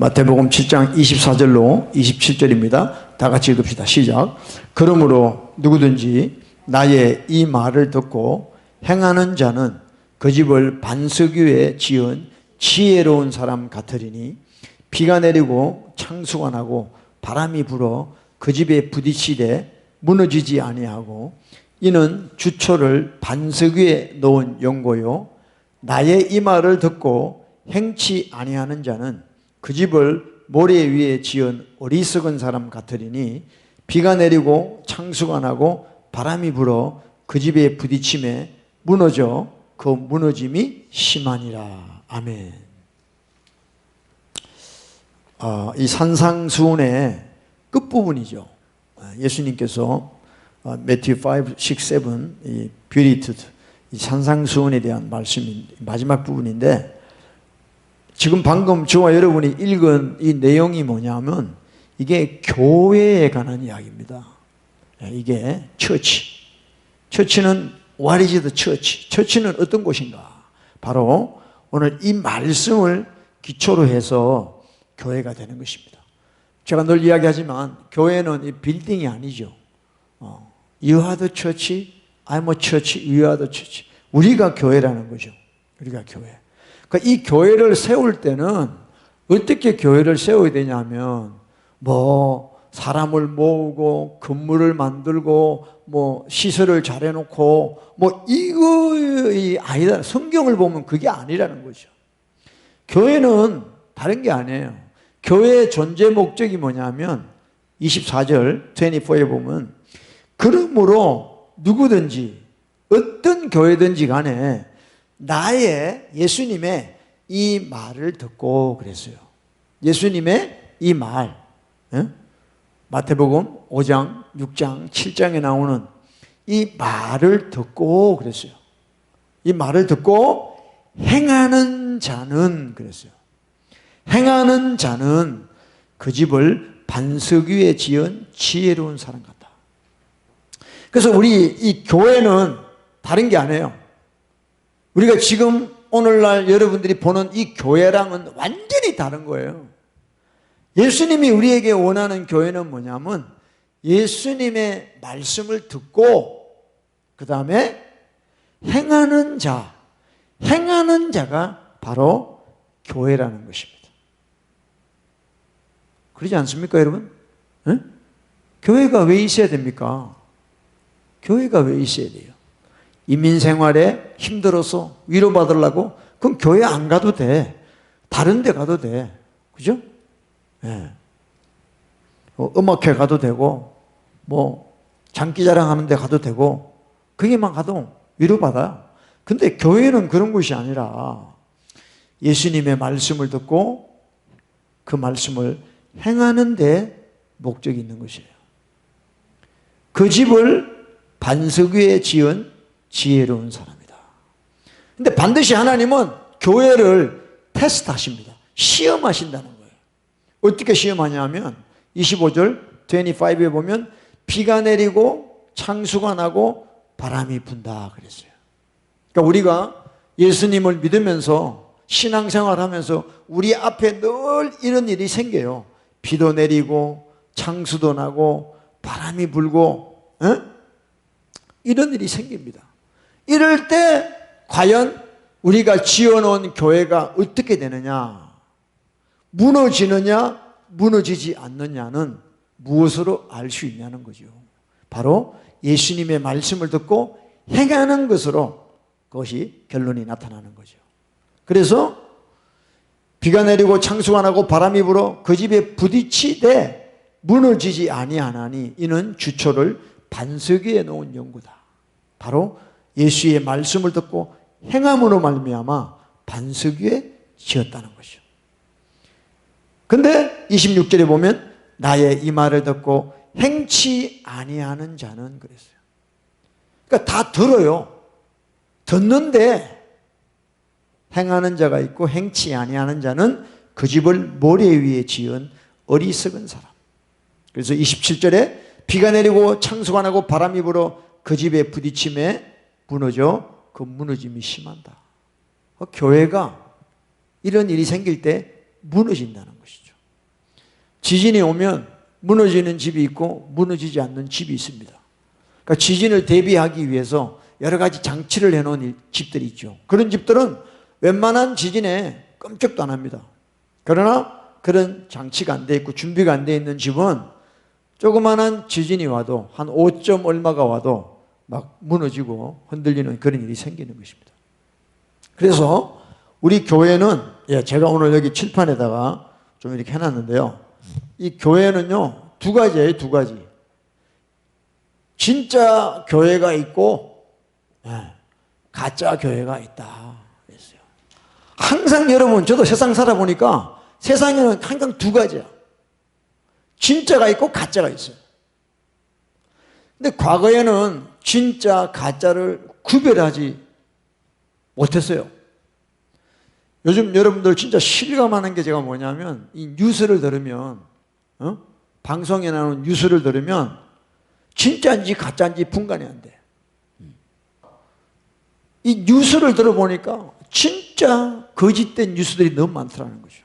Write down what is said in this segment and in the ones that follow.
마태복음 7장 24절로 27절입니다. 다 같이 읽읍시다. 시작. 그러므로 누구든지 나의 이 말을 듣고 행하는 자는 그 집을 반석 위에 지은 지혜로운 사람 같으리니 비가 내리고 창수가 나고 바람이 불어 그 집에 부딪히되 무너지지 아니하고 이는 주초를 반석 위에 놓은 연고요 나의 이 말을 듣고 행치 아니하는 자는 그 집을 모래 위에 지은 어리석은 사람 같으리니 비가 내리고 창수가 나고 바람이 불어 그 집에 부딪힘에 무너져 그 무너짐이 심하니라. 아멘. 이 산상수훈의 끝부분이죠. 예수님께서 매튜 5, 6, 7 이 뷰리투드 이 산상수훈에 대한 말씀이 마지막 부분인데 지금 방금 저와 여러분이 읽은 이 내용이 뭐냐면 이게 교회에 관한 이야기입니다. 이게 처치는 what is the church? 처치는 어떤 곳인가? 바로 오늘 이 말씀을 기초로 해서 교회가 되는 것입니다. 제가 늘 이야기하지만 교회는 이 빌딩이 아니죠. You are the church, I'm a church, you are the church. 우리가 교회라는 거죠. 우리가 교회. 그러니까 이 교회를 세울 때는 어떻게 교회를 세워야 되냐면 사람을 모으고 건물을 만들고 시설을 잘 해놓고 이거이 아니다. 성경을 보면 그게 아니라는 거죠. 교회는 다른 게 아니에요. 교회의 존재 목적이 뭐냐면 24절 24에 보면 그러므로 누구든지 어떤 교회든지 간에 나의 예수님의 이 말을 듣고 그랬어요. 예수님의 이 말 마태복음 5장 6장 7장에 나오는 이 말을 듣고 그랬어요. 이 말을 듣고 행하는 자는 그랬어요. 행하는 자는 그 집을 반석 위에 지은 지혜로운 사람 같다. 그래서 우리 이 교회는 다른 게 아니에요. 우리가 지금 오늘날 여러분들이 보는 이 교회랑은 완전히 다른 거예요. 예수님이 우리에게 원하는 교회는 뭐냐면 예수님의 말씀을 듣고 그 다음에 행하는 자가 바로 교회라는 것입니다. 그러지 않습니까, 여러분? 교회가 왜 있어야 됩니까? 교회가 왜 있어야 돼요? 이민생활에 힘들어서 위로받으려고? 그럼 교회 안 가도 돼. 다른 데 가도 돼. 그죠? 네. 음악회 가도 되고 장기자랑 하는 데 가도 되고 거기만 가도 위로받아요. 근데 교회는 그런 곳이 아니라 예수님의 말씀을 듣고 그 말씀을 행하는 데 목적이 있는 것이에요. 그 집을 반석 위에 지은 지혜로운 사람이다. 근데 반드시 하나님은 교회를 테스트하십니다. 시험하신다는 거예요. 어떻게 시험하냐면 25절 25에 보면 비가 내리고 창수가 나고 바람이 분다 그랬어요. 그러니까 우리가 예수님을 믿으면서 신앙생활하면서 우리 앞에 늘 이런 일이 생겨요. 비도 내리고 창수도 나고 바람이 불고 이런 일이 생깁니다. 이럴 때 과연 우리가 지어놓은 교회가 어떻게 되느냐? 무너지느냐 무너지지 않느냐는 무엇으로 알 수 있냐는 거죠. 바로 예수님의 말씀을 듣고 행하는 것으로 그것이 결론이 나타나는 거죠. 그래서 비가 내리고 창수가 나고 바람이 불어 그 집에 부딪히되 무너지지 아니하나니 이는 주초를 반석 위에 놓은 연구다. 바로 예수의 말씀을 듣고 행함으로 말미암아 반석 위에 지었다는 것이죠. 근데 26절에 보면 나의 이 말을 듣고 행치 아니하는 자는 그랬어요. 그러니까 다 들어요. 듣는데 행하는 자가 있고 행치 아니하는 자는 그 집을 모래 위에 지은 어리석은 사람. 그래서 27절에 비가 내리고 창수가 나고 바람이 불어 그 집에 부딪힘에 무너져 그 무너짐이 심한다. 교회가 이런 일이 생길 때 무너진다는 것이죠. 지진이 오면 무너지는 집이 있고 무너지지 않는 집이 있습니다. 그러니까 지진을 대비하기 위해서 여러 가지 장치를 해놓은 집들이 있죠. 그런 집들은 웬만한 지진에 끔찍도 안 합니다. 그러나 그런 장치가 안 돼 있고 준비가 안 돼 있는 집은 조그마한 지진이 와도 한 5점 얼마가 와도 막 무너지고 흔들리는 그런 일이 생기는 것입니다. 그래서 우리 교회는, 제가 오늘 여기 칠판에다가 좀 이렇게 해놨는데요. 이 교회는요, 두 가지예요, 두 가지. 진짜 교회가 있고, 가짜 교회가 있다. 그랬어요. 항상 여러분, 저도 세상 살아보니까 세상에는 항상 두 가지야. 진짜가 있고 가짜가 있어요. 근데 과거에는 진짜 가짜를 구별하지 못했어요. 요즘 여러분들 진짜 실감하는 게 제가 뭐냐면, 이 뉴스를 들으면, 방송에 나오는 뉴스를 들으면 진짜인지 가짜인지 분간이 안 돼. 이 뉴스를 들어보니까 진짜 거짓된 뉴스들이 너무 많더라는 거죠.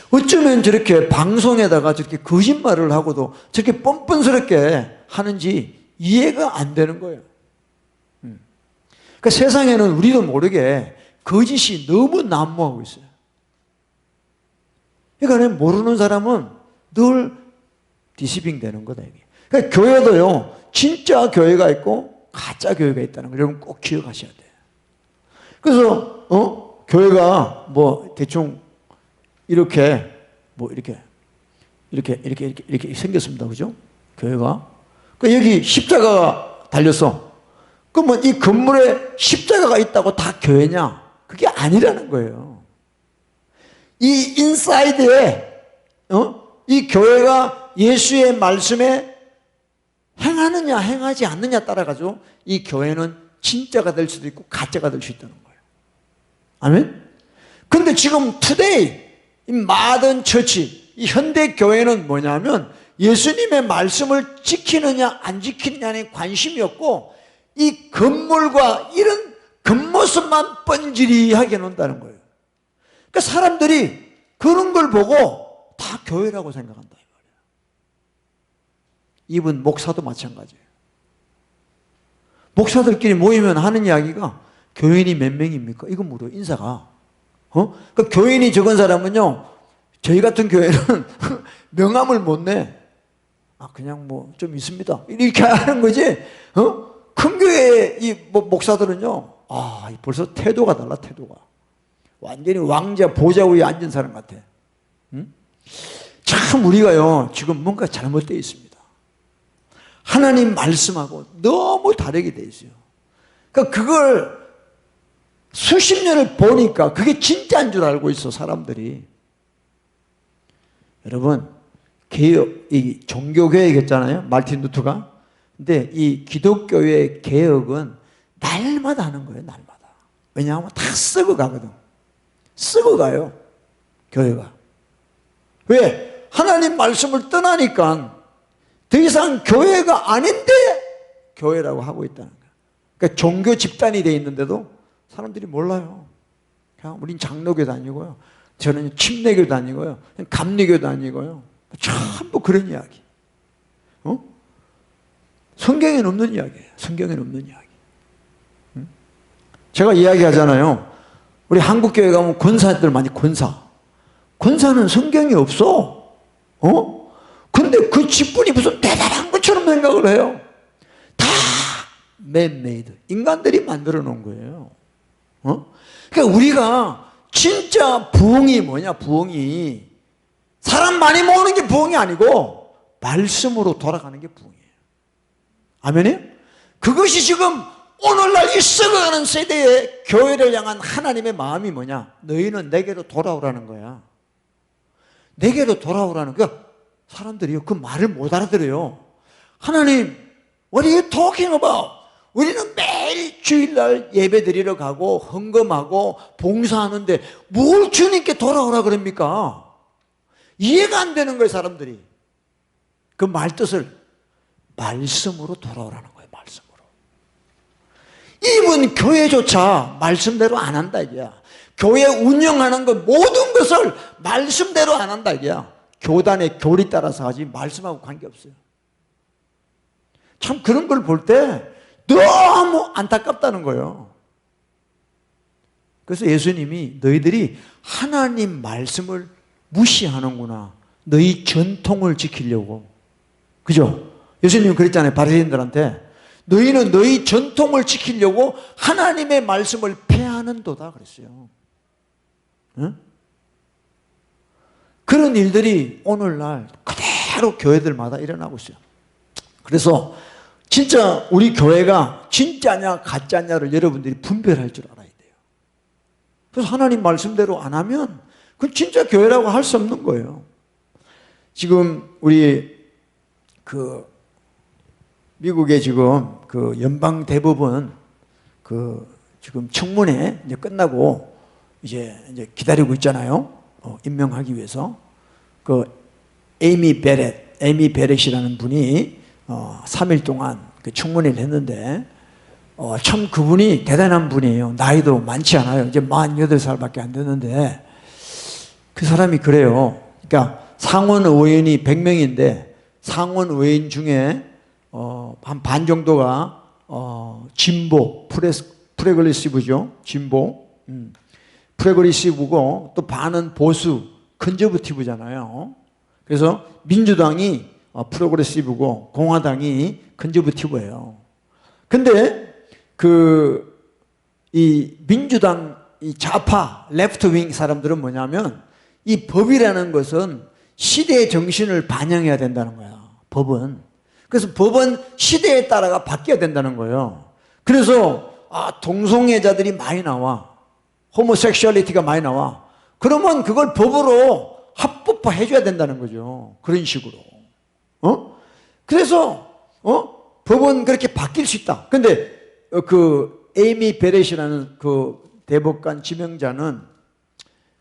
어쩌면 저렇게 방송에다가 저렇게 거짓말을 하고도 저렇게 뻔뻔스럽게 하는지 이해가 안 되는 거예요. 그러니까 세상에는 우리도 모르게 거짓이 너무 난무하고 있어요. 그러니까 모르는 사람은 늘 디시빙 되는 거다. 이게. 그러니까 교회도요, 진짜 교회가 있고 가짜 교회가 있다는 걸 여러분 꼭 기억하셔야 돼요. 그래서 교회가 뭐 대충 이렇게 이렇게 생겼습니다. 그죠? 교회가. 그러니까 여기 십자가가 달렸어. 그러면 이 건물에 십자가가 있다고 다 교회냐? 그게 아니라는 거예요. 이 인사이드에 이 교회가 예수의 말씀에 행하느냐 행하지 않느냐 따라가지고 이 교회는 진짜가 될 수도 있고 가짜가 될 수 있다는 거예요. 아멘? 근데 지금 투데이 이 마던 처치, 이 현대 교회는 뭐냐면 예수님의 말씀을 지키느냐 안 지키느냐에 관심이 없고 이 건물과 이런 겉모습만 뻔질이하게 놓는다는 거예요. 그러니까 사람들이 그런 걸 보고 다 교회라고 생각한다 이 말이에요. 이분 목사도 마찬가지예요. 목사들끼리 모이면 하는 이야기가 교인이 몇 명입니까? 이거 물어요. 인사가. 그러니까 교인이 적은 사람은요, 저희 같은 교회는 명함을 못 내. 그냥 뭐 좀 있습니다. 이렇게 하는 거지. 큰 교회의 이 목사들은요, 벌써 태도가 달라, 태도가. 완전히 왕자 보좌 위에 앉은 사람 같아. 참 우리가요, 지금 뭔가 잘못되어 있습니다. 하나님 말씀하고 너무 다르게 되어 있어요. 그러니까 그걸 수십 년을 보니까 그게 진짜인 줄 알고 있어, 사람들이. 여러분, 개혁, 이 종교개혁이었잖아요, 마르틴 루터가. 근데 이 기독교의 개혁은 날마다 하는 거예요, 날마다. 왜냐하면 다 썩어가거든. 썩어가요, 교회가. 왜? 하나님 말씀을 떠나니까 더 이상 교회가 아닌데 교회라고 하고 있다는 거예요. 그러니까 종교 집단이 되어 있는데도 사람들이 몰라요. 그냥 우린 장로교 다니고요, 저는 침례교 다니고요, 감리교 다니고요, 전부 그런 이야기. 성경에는 없는 이야기예요. 성경에는 없는 이야기. 제가 이야기하잖아요. 우리 한국교회 가면 권사들 많이 권사는 성경이 없어. 근데 그 직분이 무슨 대단한 것처럼 생각을 해요. 다 맨메이드, 인간들이 만들어 놓은 거예요. 그러니까 우리가 진짜 부흥이 뭐냐, 부흥이 사람 많이 모으는 게 부흥이 아니고 말씀으로 돌아가는 게 부흥이에요. 아멘이요? 그것이 지금 오늘날 이 썩어가는 세대의 교회를 향한 하나님의 마음이 뭐냐? 너희는 내게로 돌아오라는 거야. 내게로 돌아오라는 거야. 사람들이요, 그 말을 못 알아들어요. 하나님, what are you talking about? 우리는 매일 주일날 예배 드리러 가고 헌금하고 봉사하는데 뭘 주님께 돌아오라 그럽니까? 이해가 안 되는 거예요, 사람들이. 그 말뜻을 말씀으로 돌아오라는 거예요, 말씀으로. 이분 교회조차 말씀대로 안 한다 이게야. 교회 운영하는 것 모든 것을 말씀대로 안 한다 이게야. 교단의 교리 따라서 하지 말씀하고 관계없어요. 참 그런 걸 볼 때 너무 안타깝다는 거예요. 그래서 예수님이 너희들이 하나님 말씀을 무시하는구나. 너희 전통을 지키려고. 그죠? 예수님은 그랬잖아요. 바리새인들한테. 너희는 너희 전통을 지키려고 하나님의 말씀을 폐하는도다 그랬어요. 응? 그런 일들이 오늘날 그대로 교회들마다 일어나고 있어요. 그래서 진짜 우리 교회가 진짜냐 가짜냐를 여러분들이 분별할 줄 알아야 돼요. 그래서 하나님 말씀대로 안 하면 그건 진짜 교회라고 할 수 없는 거예요. 지금 우리 미국의 지금 연방 대법원 지금 청문회 이제 끝나고 이제 기다리고 있잖아요. 임명하기 위해서. 에이미 베렛이라는 분이 3일 동안 그 청문회를 했는데 참 그분이 대단한 분이에요. 나이도 많지 않아요. 이제 48살밖에 안 됐는데 그 사람이 그래요. 그러니까 상원 의원이 100명인데 상원 의원 중에 한 반 정도가 진보, 프레그레시브죠. 진보, 프레그레시브고 또 반은 보수, 컨저버티브잖아요. 그래서 민주당이 프로그레시브고 공화당이 컨저버티브예요. 근데 이 민주당 이 좌파 레프트 윙 사람들은 뭐냐면 이 법이라는 것은 시대의 정신을 반영해야 된다는 거야. 법은. 그래서 법은 시대에 따라가 바뀌어야 된다는 거예요. 그래서 동성애자들이 많이 나와. 호모섹슈얼리티가 많이 나와. 그러면 그걸 법으로 합법화 해줘야 된다는 거죠. 그런 식으로. 그래서 법은 그렇게 바뀔 수 있다. 근데 에이미 베렛이라는 대법관 지명자는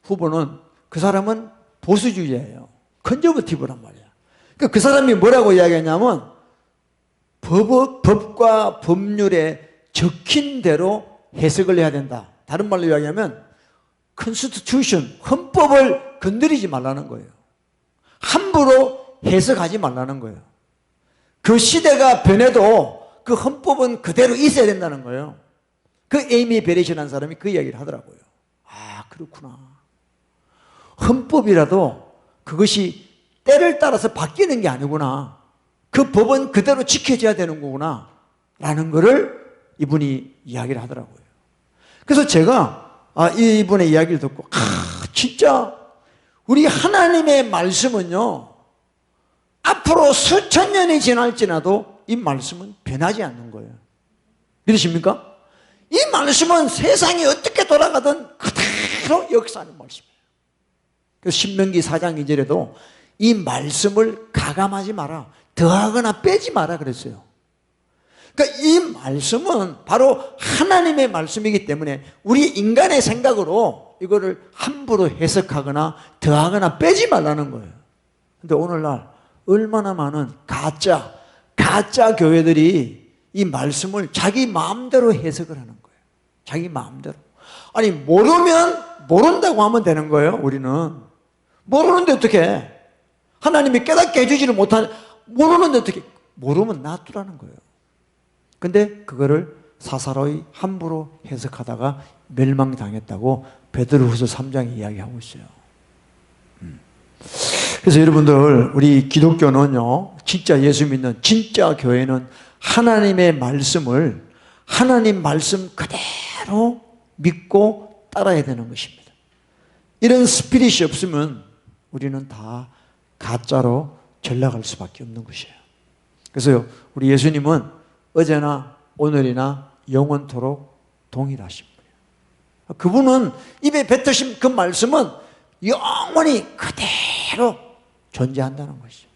후보는 그 사람은 보수주의자예요. 컨저버티브란 말이야. 그 사람이 뭐라고 이야기하냐면 법과 법률에 적힌 대로 해석을 해야 된다. 다른 말로 이야기하면 컨스티튜션, 헌법을 건드리지 말라는 거예요. 함부로 해석하지 말라는 거예요. 그 시대가 변해도 그 헌법은 그대로 있어야 된다는 거예요. 에이미 베렛이라는 사람이 그 이야기를 하더라고요. 그렇구나. 헌법이라도 그것이 때를 따라서 바뀌는 게 아니구나. 그 법은 그대로 지켜져야 되는 거구나. 라는 거를 이분이 이야기를 하더라고요. 그래서 제가 이분의 이야기를 듣고 진짜 우리 하나님의 말씀은요 앞으로 수천 년이 지날지라도 이 말씀은 변하지 않는 거예요. 믿으십니까? 이 말씀은 세상이 어떻게 돌아가든 그대로 역사하는 말씀이에요. 그래서 신명기 4장 2절에도 이 말씀을 가감하지 마라, 더하거나 빼지 마라 그랬어요. 그러니까 이 말씀은 바로 하나님의 말씀이기 때문에 우리 인간의 생각으로 이거를 함부로 해석하거나 더하거나 빼지 말라는 거예요. 근데 오늘날 얼마나 많은 가짜 교회들이 이 말씀을 자기 마음대로 해석을 하는 거예요. 자기 마음대로. 아니 모르면 모른다고 하면 되는 거예요. 우리는 모르는데 어떻게 하나님이 깨닫게 해주지를 못하는, 모르는데 어떻게, 모르면 놔두라는 거예요. 근데 그거를 사사로이 함부로 해석하다가 멸망당했다고 베드로후서 3장에 이야기하고 있어요. 그래서 여러분들 우리 기독교는요 진짜 예수 믿는 진짜 교회는 하나님의 말씀을 하나님 말씀 그대로 믿고 따라야 되는 것입니다. 이런 스피릿이 없으면 우리는 다 가짜로 전락할 수밖에 없는 것이에요. 그래서 우리 예수님은 어제나 오늘이나 영원토록 동일하신 분이에요. 그분은 입에 뱉으신 그 말씀은 영원히 그대로 존재한다는 것이죠.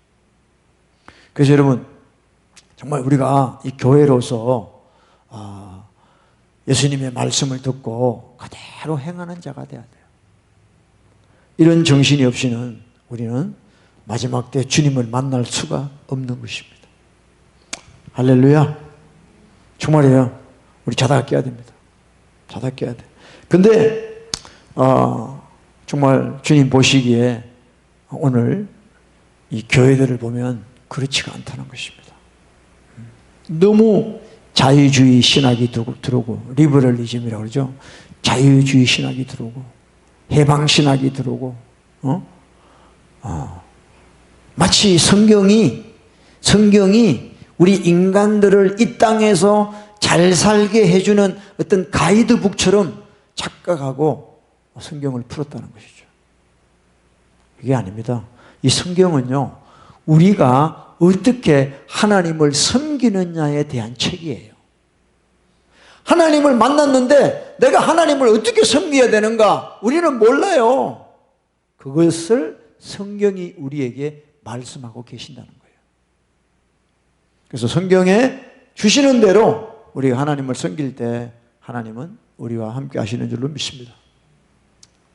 그래서 여러분 정말 우리가 이 교회로서 예수님의 말씀을 듣고 그대로 행하는 자가 되어야 돼요. 이런 정신이 없이는 우리는 마지막 때 주님을 만날 수가 없는 것입니다. 할렐루야. 정말이에요. 우리 자다 깨야 됩니다. 자다 깨야 돼. 근데 정말 주님 보시기에 오늘 이 교회들을 보면 그렇지가 않다는 것입니다. 너무 자유주의 신학이 들어오고, 리버럴리즘이라고 그러죠. 자유주의 신학이 들어오고, 해방 신학이 들어오고, 마치 성경이 우리 인간들을 이 땅에서 잘 살게 해주는 어떤 가이드북처럼 착각하고 성경을 풀었다는 것이죠. 이게 아닙니다. 이 성경은요, 우리가 어떻게 하나님을 섬기느냐에 대한 책이에요. 하나님을 만났는데 내가 하나님을 어떻게 섬겨야 되는가 우리는 몰라요. 그것을 성경이 우리에게 말씀하고 계신다는 거예요. 그래서 성경에 주시는 대로 우리가 하나님을 섬길 때 하나님은 우리와 함께 하시는 줄로 믿습니다.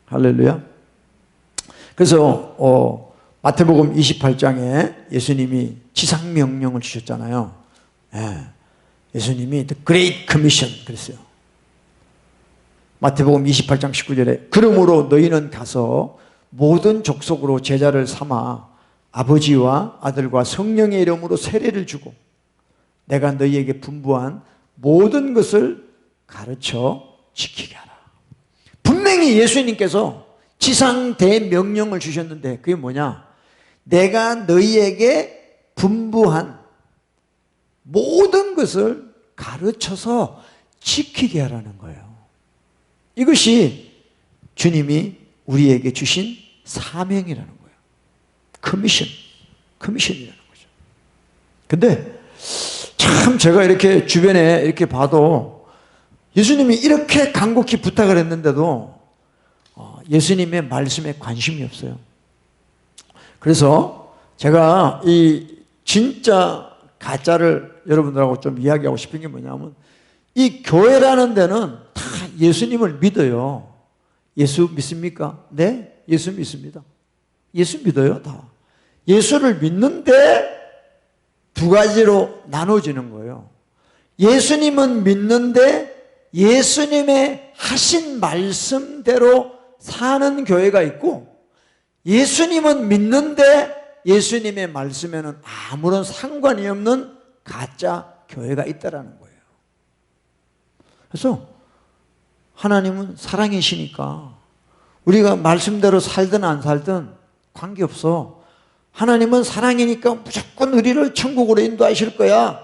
할렐루야. 그래서 마태복음 28장에 예수님이 지상명령을 주셨잖아요. 예수님이 The Great Commission 그랬어요. 마태복음 28장 19절에 그러므로 너희는 가서 모든 족속으로 제자를 삼아 아버지와 아들과 성령의 이름으로 세례를 주고 내가 너희에게 분부한 모든 것을 가르쳐 지키게 하라. 분명히 예수님께서 지상 대명령을 주셨는데 그게 뭐냐? 내가 너희에게 분부한 모든 것을 가르쳐서 지키게 하라는 거예요. 이것이 주님이 우리에게 주신 사명이라는 거예요. 커미션이라는 거죠. 근데 참 제가 이렇게 주변에 이렇게 봐도 예수님이 이렇게 간곡히 부탁을 했는데도 예수님의 말씀에 관심이 없어요. 그래서 제가 이 진짜 가짜를 여러분들하고 좀 이야기하고 싶은 게 뭐냐면 이 교회라는 데는 다 예수님을 믿어요. 예수 믿습니까? 네, 예수 믿습니다. 예수 믿어요, 다. 예수를 믿는데 두 가지로 나눠지는 거예요. 예수님은 믿는데 예수님의 하신 말씀대로 사는 교회가 있고 예수님은 믿는데 예수님의 말씀에는 아무런 상관이 없는 가짜 교회가 있다라는 거예요. 그래서 하나님은 사랑이시니까 우리가 말씀대로 살든 안 살든 관계없어. 하나님은 사랑이니까 무조건 우리를 천국으로 인도하실 거야.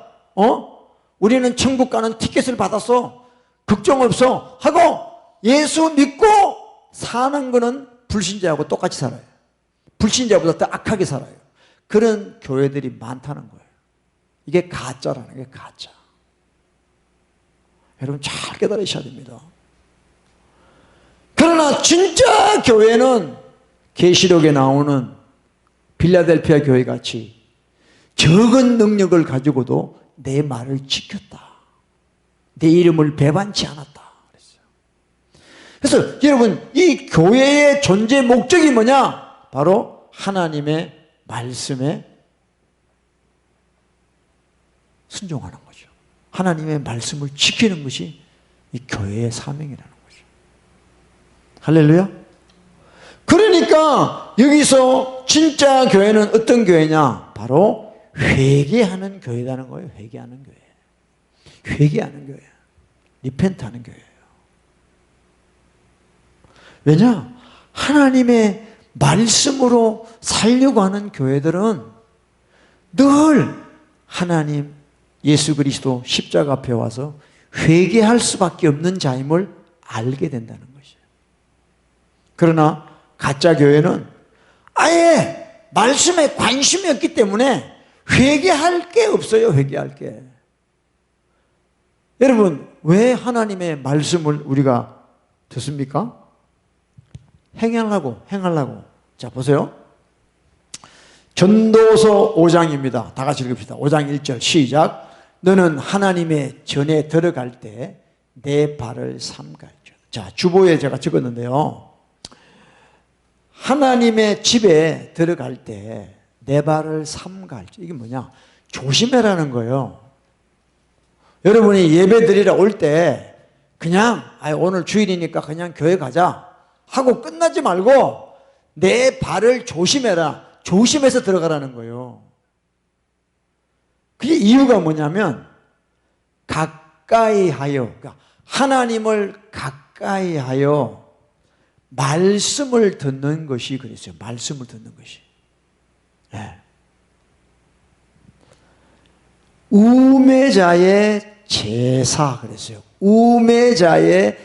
우리는 천국 가는 티켓을 받았어. 걱정 없어. 하고 예수 믿고 사는 거는 불신자하고 똑같이 살아요. 불신자보다 더 악하게 살아요. 그런 교회들이 많다는 거예요. 이게 가짜라는 게 가짜. 여러분 잘 깨달으셔야 됩니다. 그러나 진짜 교회는 계시록에 나오는 빌라델피아 교회 같이 적은 능력을 가지고도 내 말을 지켰다. 내 이름을 배반치 않았다. 그래서 여러분 이 교회의 존재 목적이 뭐냐? 바로 하나님의 말씀에 순종하는 거죠. 하나님의 말씀을 지키는 것이 이 교회의 사명이라는 거죠. 할렐루야. 그러니까 여기서 진짜 교회는 어떤 교회냐? 바로 회개하는 교회라는 거예요. 회개하는 교회. 회개하는 교회. 리펜트하는 교회예요. 왜냐? 하나님의 말씀으로 살려고 하는 교회들은 늘 하나님 예수 그리스도 십자가 앞에 와서 회개할 수밖에 없는 자임을 알게 된다는 것이에요. 그러나 가짜 교회는 아예 말씀에 관심이 없기 때문에 회개할 게 없어요. 회개할 게. 여러분 왜 하나님의 말씀을 우리가 듣습니까? 행하려고. 자 보세요. 전도서 5장입니다. 다 같이 읽읍시다. 5장 1절 시작. 너는 하나님의 전에 들어갈 때 내 발을 삼갈지어다. 자 주보에 제가 적었는데요. 하나님의 집에 들어갈 때 내 발을 삼갈지어다. 이게 뭐냐? 조심해라는 거예요. 여러분이 예배 드리러 올 때 그냥 오늘 주일이니까 그냥 교회 가자 하고 끝나지 말고 내 발을 조심해라. 조심해서 들어가라는 거예요. 그게 이유가 뭐냐면 가까이 하여, 그러니까 하나님을 가까이 하여 말씀을 듣는 것이 그랬어요. 말씀을 듣는 것이. 네. 우매자의 제사 그랬어요. 우매자의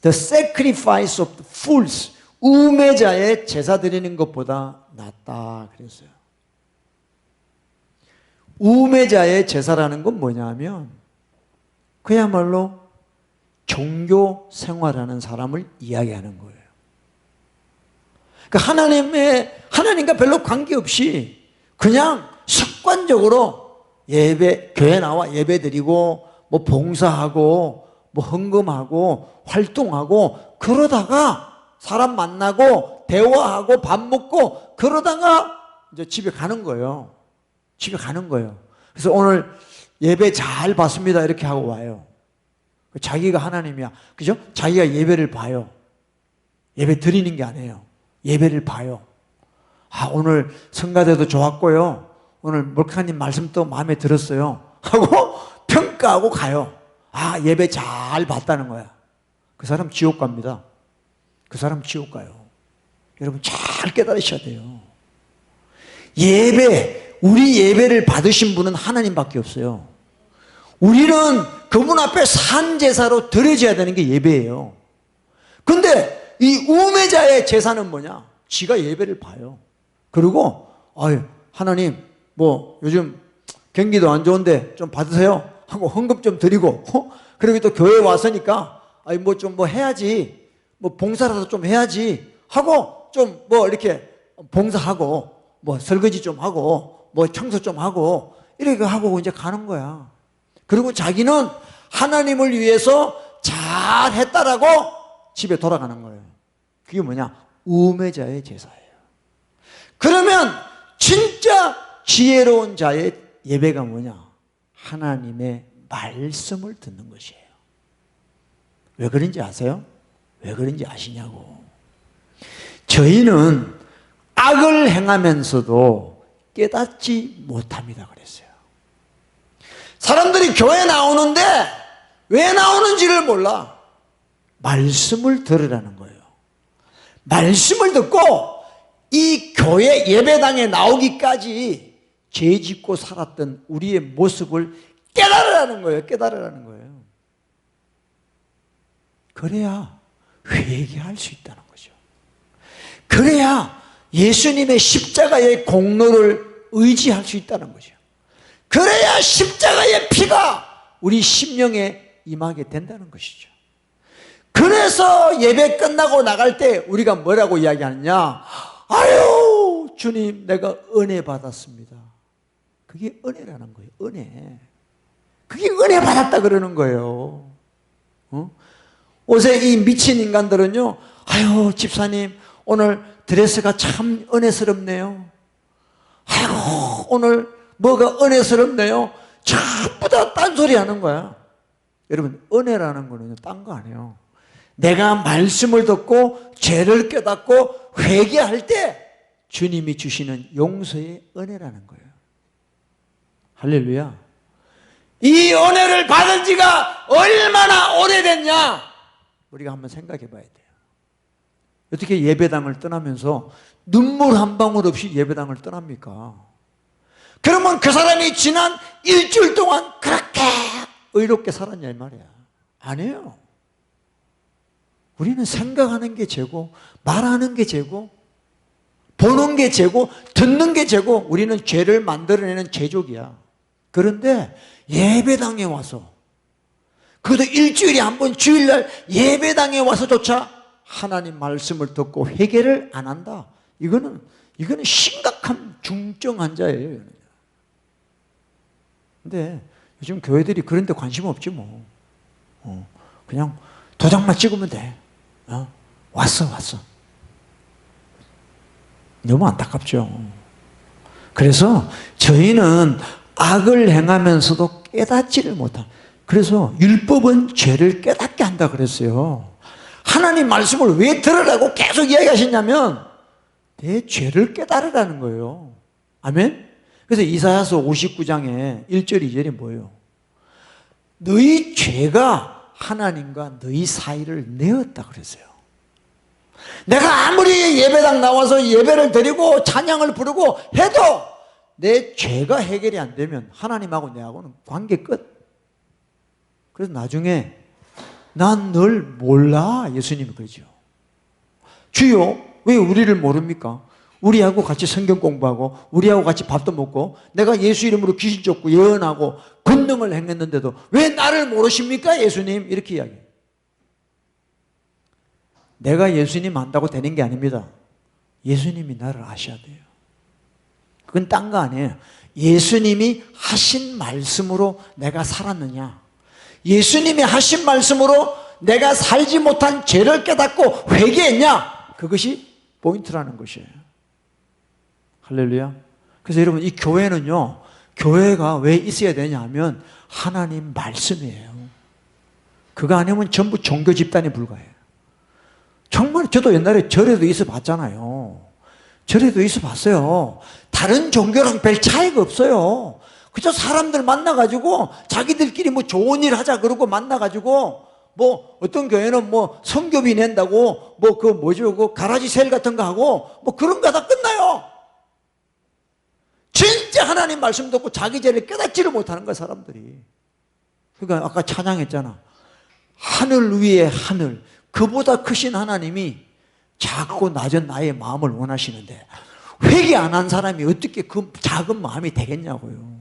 the sacrifice of the fools. 우매자의 제사 드리는 것보다 낫다 그랬어요. 우매자의 제사라는 건 뭐냐면 그야말로 종교 생활하는 사람을 이야기하는 거예요. 그러니까 하나님과 별로 관계없이 그냥 습관적으로 교회 나와 예배 드리고 뭐 봉사하고 뭐 헌금하고 활동하고 그러다가 사람 만나고 대화하고 밥 먹고 그러다가 이제 집에 가는 거예요. 집에 가는 거예요. 그래서 오늘 예배 잘 봤습니다 이렇게 하고 와요. 자기가 하나님이야. 그죠? 자기가 예배를 봐요. 예배 드리는 게 아니에요. 예배를 봐요. 아, 오늘 성가대도 좋았고요. 오늘 몰카님 말씀도 마음에 들었어요. 하고 평가하고 가요. 아, 예배 잘 봤다는 거야. 그 사람 지옥 갑니다. 그 사람 지옥 가요. 여러분 잘 깨달으셔야 돼요. 우리 예배를 받으신 분은 하나님밖에 없어요. 우리는 그분 앞에 산제사로 드려져야 되는 게 예배예요. 근데 이 우매자의 제사는 뭐냐? 지가 예배를 봐요. 그리고 하나님 뭐 요즘 경기도 안 좋은데 좀 받으세요 하고 헌금 좀 드리고 그리고 또 교회 왔으니까 뭐 좀 뭐 해야지 뭐 봉사라도 좀 해야지 하고 좀 뭐 이렇게 봉사하고 뭐 설거지 좀 하고 뭐 청소 좀 하고 이렇게 하고 이제 가는 거야. 그리고 자기는 하나님을 위해서 잘했다라고 집에 돌아가는 거예요. 그게 뭐냐? 우매자의 제사예요. 그러면 진짜 지혜로운 자의 예배가 뭐냐? 하나님의 말씀을 듣는 것이에요. 왜 그런지 아세요? 왜 그런지 아시냐고. 저희는 악을 행하면서도 깨닫지 못합니다 그랬어요. 사람들이 교회 나오는데 왜 나오는지를 몰라. 말씀을 들으라는 거예요. 말씀을 듣고 이 교회 예배당에 나오기까지 죄 짓고 살았던 우리의 모습을 깨달으라는 거예요. 깨달으라는 거예요. 그래야 회개할 수 있다는 거죠. 그래야 예수님의 십자가의 공로를 의지할 수 있다는 거죠. 그래야 십자가의 피가 우리 심령에 임하게 된다는 것이죠. 그래서 예배 끝나고 나갈 때 우리가 뭐라고 이야기하느냐? 아유, 주님, 내가 은혜 받았습니다. 그게 은혜라는 거예요. 은혜. 그게 은혜 받았다 그러는 거예요. 옷에 이 미친 인간들은요, 아유, 집사님, 오늘 드레스가 참 은혜스럽네요. 아이고, 오늘 뭐가 은혜스럽네요. 전부 다 딴소리 하는 거야. 여러분, 은혜라는 거는 딴 거 아니에요. 내가 말씀을 듣고 죄를 깨닫고 회개할 때 주님이 주시는 용서의 은혜라는 거예요. 할렐루야. 이 은혜를 받은 지가 얼마나 오래됐냐? 우리가 한번 생각해 봐야 돼요. 어떻게 예배당을 떠나면서 눈물 한 방울 없이 예배당을 떠납니까? 그러면 그 사람이 지난 일주일 동안 그렇게 의롭게 살았냐 이 말이야. 아니에요. 우리는 생각하는 게 죄고 말하는 게 죄고 보는 게 죄고 듣는 게 죄고 우리는 죄를 만들어내는 죄족이야. 그런데 예배당에 와서 그것도 일주일에 한 번 주일날 예배당에 와서조차 하나님 말씀을 듣고 회개를 안 한다. 이거는 심각한 중증 환자예요. 근데 요즘 교회들이 그런 데 관심 없지 뭐. 그냥 도장만 찍으면 돼. 왔어. 너무 안타깝죠. 그래서 저희는 악을 행하면서도 깨닫지를 못한. 그래서 율법은 죄를 깨닫게 한다 그랬어요. 하나님 말씀을 왜 들으라고 계속 이야기하시냐면 내 죄를 깨달으라는 거예요. 아멘? 그래서 이사야서 59장에 1절 2절이 뭐예요? 너희 죄가 하나님과 너희 사이를 내었다 그랬어요. 내가 아무리 예배당 나와서 예배를 드리고 찬양을 부르고 해도 내 죄가 해결이 안 되면 하나님하고 내하고는 관계 끝. 그래서 나중에 난 널 몰라, 예수님이 그러죠. 주여, 왜 우리를 모릅니까? 우리하고 같이 성경 공부하고 우리하고 같이 밥도 먹고 내가 예수 이름으로 귀신 쫓고 예언하고 권능을 행했는데도 왜 나를 모르십니까, 예수님? 이렇게 이야기해요. 내가 예수님 안다고 되는 게 아닙니다. 예수님이 나를 아셔야 돼요. 그건 딴 거 아니에요. 예수님이 하신 말씀으로 내가 살았느냐, 예수님이 하신 말씀으로 내가 살지 못한 죄를 깨닫고 회개했냐, 그것이 포인트라는 것이에요. 할렐루야. 그래서 여러분, 이 교회는요, 교회가 왜 있어야 되냐 하면 하나님 말씀이에요. 그거 아니면 전부 종교 집단에 불과해요. 정말 저도 옛날에 절에도 있어 봤잖아요. 절에도 있어 봤어요. 다른 종교랑 별 차이가 없어요. 그저 사람들 만나가지고 자기들끼리 뭐 좋은 일 하자 그러고 만나가지고 뭐 어떤 교회는 뭐 성교비 낸다고 뭐 그 뭐죠, 그 가라지 세일 같은 거 하고 뭐 그런 거 다 끝나요. 진짜 하나님 말씀 듣고 자기 죄를 깨닫지를 못하는 거야, 사람들이. 그러니까 아까 찬양했잖아. 하늘 위에 하늘, 그보다 크신 하나님이 작고 낮은 나의 마음을 원하시는데 회개 안 한 사람이 어떻게 그 작은 마음이 되겠냐고요.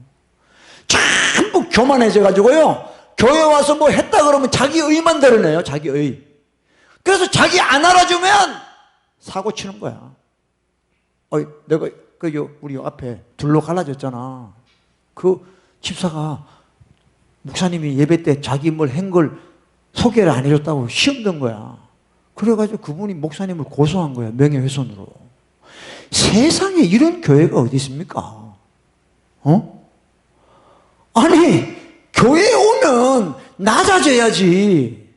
전부 교만해져가지고요, 교회 와서 뭐 했다 그러면 자기 의만 드러내요. 자기 의. 그래서 자기 안 알아주면 사고 치는 거야. 내가 우리 앞에 둘로 갈라졌잖아. 그 집사가 목사님이 예배 때 자기 뭘 한 걸 소개를 안 해줬다고 시험 든 거야. 그래가지고 그분이 목사님을 고소한 거야, 명예훼손으로. 세상에 이런 교회가 어디 있습니까? 아니, 교회에 오면 낮아져야지.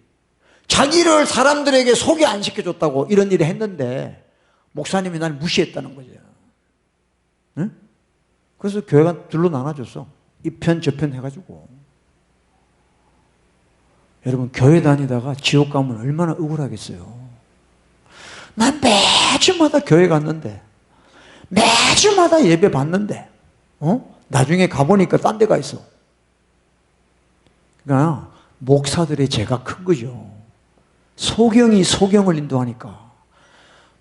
자기를 사람들에게 소개 안 시켜줬다고 이런 일을 했는데 목사님이 날 무시했다는 거죠. 응? 그래서 교회가 둘로 나눠줬어. 이 편 저 편 해가지고. 여러분, 교회 다니다가 지옥 가면 얼마나 억울하겠어요. 난 매주마다 교회 갔는데, 매주마다 예배 받는데, 나중에 가보니까 딴 데가 있어. 그러니까 목사들의 죄가 큰 거죠. 소경이 소경을 인도하니까,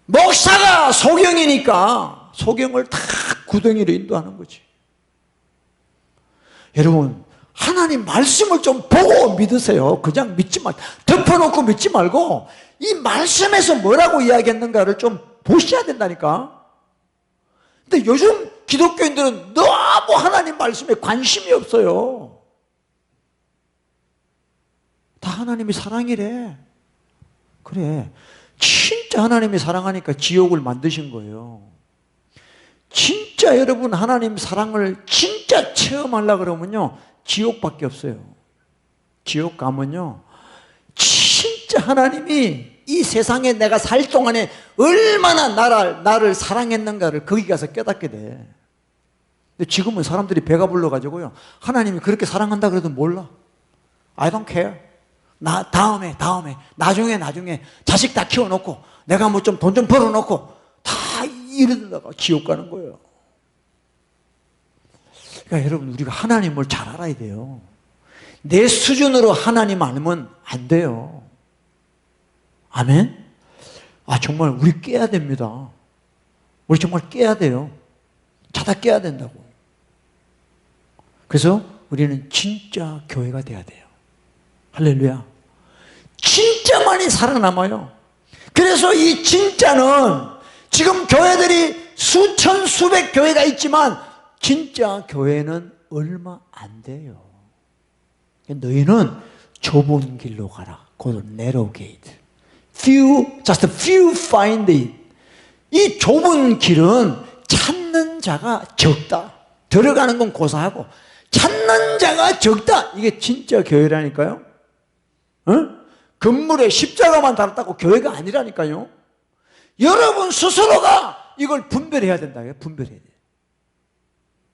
목사가 소경이니까 소경을 다 구덩이로 인도하는 거지. 여러분, 하나님 말씀을 좀 보고 믿으세요. 그냥 믿지 말고, 덮어놓고 믿지 말고 이 말씀에서 뭐라고 이야기했는가를 좀 보셔야 된다니까. 근데 요즘 기독교인들은 너무 하나님 말씀에 관심이 없어요. 다 하나님이 사랑이래. 그래, 진짜 하나님이 사랑하니까 지옥을 만드신 거예요. 진짜 여러분 하나님 사랑을 진짜 체험하려고 그러면요, 지옥밖에 없어요. 지옥 가면요, 진짜 하나님이 이 세상에 내가 살 동안에 얼마나 나를 사랑했는가를 거기 가서 깨닫게 돼. 근데 지금은 사람들이 배가 불러가지고요, 하나님이 그렇게 사랑한다 그래도 몰라. I don't care. 다음에 나중에 자식 다 키워놓고 내가 뭐 좀 돈 좀 벌어놓고 다 이러다가 지옥 가는 거예요. 그러니까 여러분, 우리가 하나님을 잘 알아야 돼요. 내 수준으로 하나님 알면 안 돼요. 아멘? 정말 우리 깨야 됩니다. 우리 정말 깨야 돼요. 자다 깨야 된다고. 그래서 우리는 진짜 교회가 돼야 돼요. 할렐루야. 진짜 많이 살아남아요. 그래서 이 진짜는, 지금 교회들이 수천 수백 교회가 있지만 진짜 교회는 얼마 안 돼요. 너희는 좁은 길로 가라. 곧 narrow gate. just few find it. 이 좁은 길은 찾는 자가 적다. 들어가는 건 고사하고 찾는 자가 적다. 이게 진짜 교회라니까요. 건물에 십자가만 달았다고 교회가 아니라니까요. 여러분 스스로가 이걸 분별해야 된다. 분별해야 돼.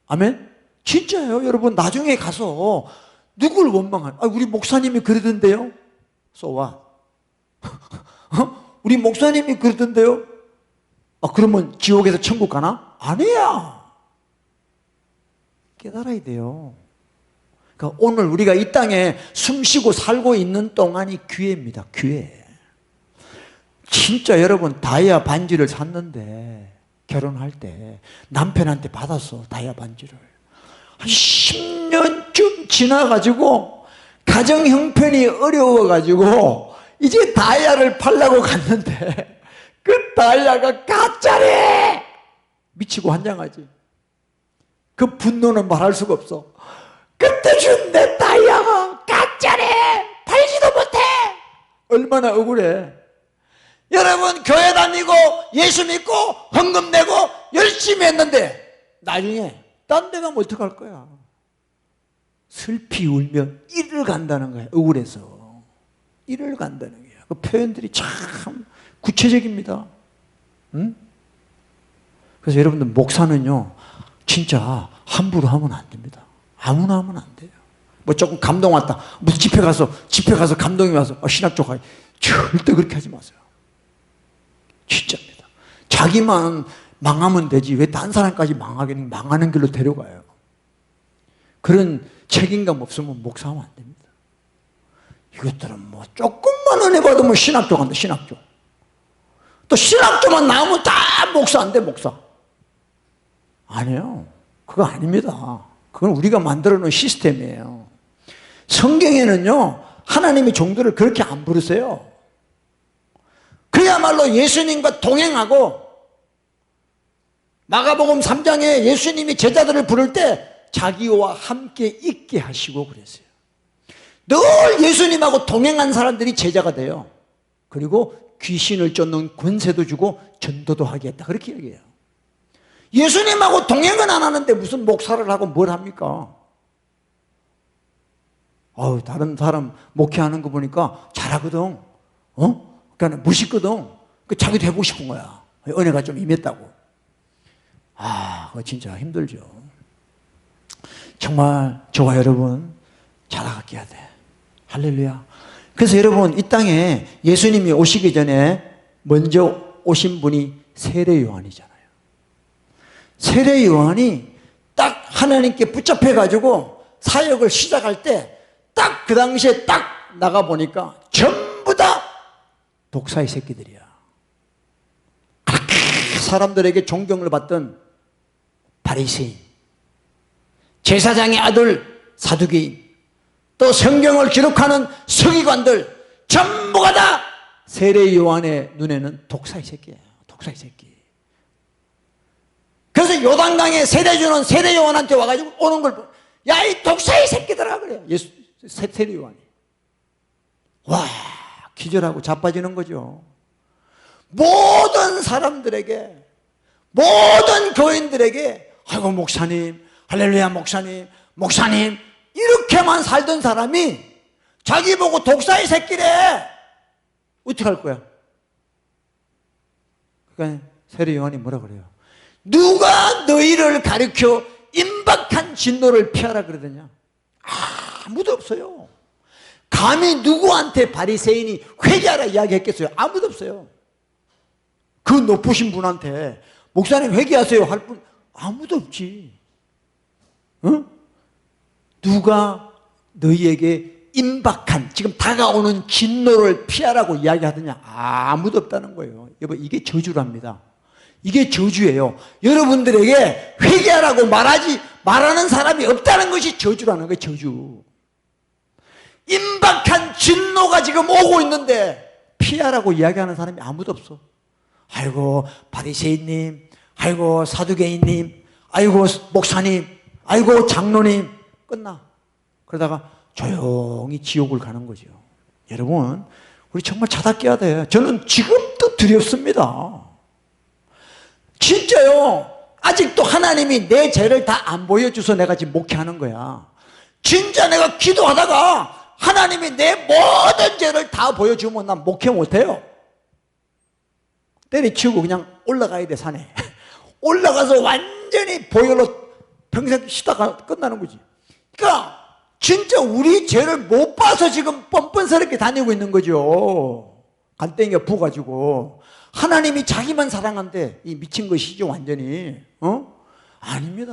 아멘? 진짜예요. 여러분, 나중에 가서 누굴 원망하는, 우리 목사님이 그러던데요? So what? 우리 목사님이 그러던데요? 그러면 지옥에서 천국 가나? 아니야. 깨달아야 돼요. 그러니까 오늘 우리가 이 땅에 숨쉬고 살고 있는 동안이 기회입니다. 기회. 진짜 여러분, 다이아 반지를 샀는데 결혼할 때 남편한테 받았어. 다이아 반지를. 한 10년쯤 지나가지고 가정 형편이 어려워가지고 이제 다이아를 팔려고 갔는데 그 다이아가 가짜래! 미치고 환장하지. 그 분노는 말할 수가 없어. 그때 준 내 다이아가 가짜래! 팔지도 못해! 얼마나 억울해. 여러분, 교회 다니고 예수 믿고 헌금 내고 열심히 했는데 나중에 딴 데 가면 어떡할 거야? 슬피 울며 이를 간다는 거야. 억울해서 이를 간다는 거야. 그 표현들이 참 구체적입니다. 응? 그래서 여러분들, 목사는요 진짜 함부로 하면 안 됩니다. 아무나 하면 안 돼요. 뭐 조금 감동 왔다, 무슨 집회 가서 감동이 와서 신학교 가요. 절대 그렇게 하지 마세요. 진짜입니다. 자기만 망하면 되지 왜 딴 사람까지 망하는 길로 데려가요. 그런 책임감 없으면 목사하면 안 됩니다. 이것들은 뭐 조금만 은혜 받으면 신학교 간다. 신학교. 또 신학교만 나오면 다 목사 안 돼. 목사. 아니에요. 그거 아닙니다. 그건 우리가 만들어 놓은 시스템이에요. 성경에는요 하나님의 종들을 그렇게 안 부르세요. 그야말로 예수님과 동행하고, 마가복음 3장에 예수님이 제자들을 부를 때 자기와 함께 있게 하시고 그랬어요. 늘 예수님하고 동행한 사람들이 제자가 돼요. 그리고 귀신을 쫓는 권세도 주고 전도도 하게 했다. 그렇게 얘기해요. 예수님하고 동행은 안 하는데 무슨 목사를 하고 뭘 합니까? 다른 사람 목회하는 거 보니까 잘하거든. 그러니까 멋있거든. 자기도 해보고 싶은 거야. 은혜가 좀 임했다고. 그거 진짜 힘들죠. 정말 저와 여러분 자라가게 해야 돼. 할렐루야. 그래서 여러분, 이 땅에 예수님이 오시기 전에 먼저 오신 분이 세례 요한이잖아요. 세례 요한이 딱 하나님께 붙잡혀가지고 사역을 시작할 때 딱 그 당시에 딱 나가보니까 전부 다 독사의 새끼들이야. 그렇게 사람들에게 존경을 받던 바리새인, 제사장의 아들 사두개인, 또 성경을 기록하는 서기관들 전부가 다 세례 요한의 눈에는 독사의 새끼예요. 독사의 새끼. 그래서 요단강에 세례 주는 세례 요한한테 와가지고 오는 걸 야, 이 독사의 새끼들아 그래요. 세례 요한이. 와, 기절하고 자빠지는 거죠. 모든 사람들에게, 모든 교인들에게 아이고 목사님, 할렐루야 목사님, 목사님 이렇게만 살던 사람이 자기 보고 독사의 새끼래. 어떻게 할 거야? 그러니까 세례 요한이 뭐라 그래요? 누가 너희를 가르쳐 임박한 진노를 피하라 그러더냐? 아무도 없어요. 감히 누구한테 바리새인이 회개하라 이야기했겠어요? 아무도 없어요. 그 높으신 분한테 목사님 회개하세요 할 분 아무도 없지. 응? 누가 너희에게 임박한, 지금 다가오는 진노를 피하라고 이야기하더냐? 아무도 없다는 거예요. 여러분, 이게 저주랍니다. 이게 저주예요. 여러분들에게 회개하라고 말하는 사람이 없다는 것이 저주라는 거예요. 저주. 임박한 진노가 지금 오고 있는데 피하라고 이야기하는 사람이 아무도 없어. 아이고 바리새인님, 아이고 사두개인님, 아이고 목사님, 아이고 장로님, 끝나. 그러다가 조용히 지옥을 가는 거죠. 여러분, 우리 정말 자답해야 돼. 저는 지금도 두렵습니다. 진짜요. 아직도 하나님이 내 죄를 다 안 보여줘서 내가 지금 목회하는 거야. 진짜 내가 기도하다가 하나님이 내 모든 죄를 다 보여주면 난 목회 못해요. 때려치우고 그냥 올라가야 돼, 산에. 올라가서 완전히 보혈로 평생 쉬다가 끝나는 거지. 그러니까 진짜 우리 죄를 못 봐서 지금 뻔뻔스럽게 다니고 있는 거죠. 간땡이가 부어가지고. 하나님이 자기만 사랑한대. 이 미친 것이죠, 완전히. 아닙니다.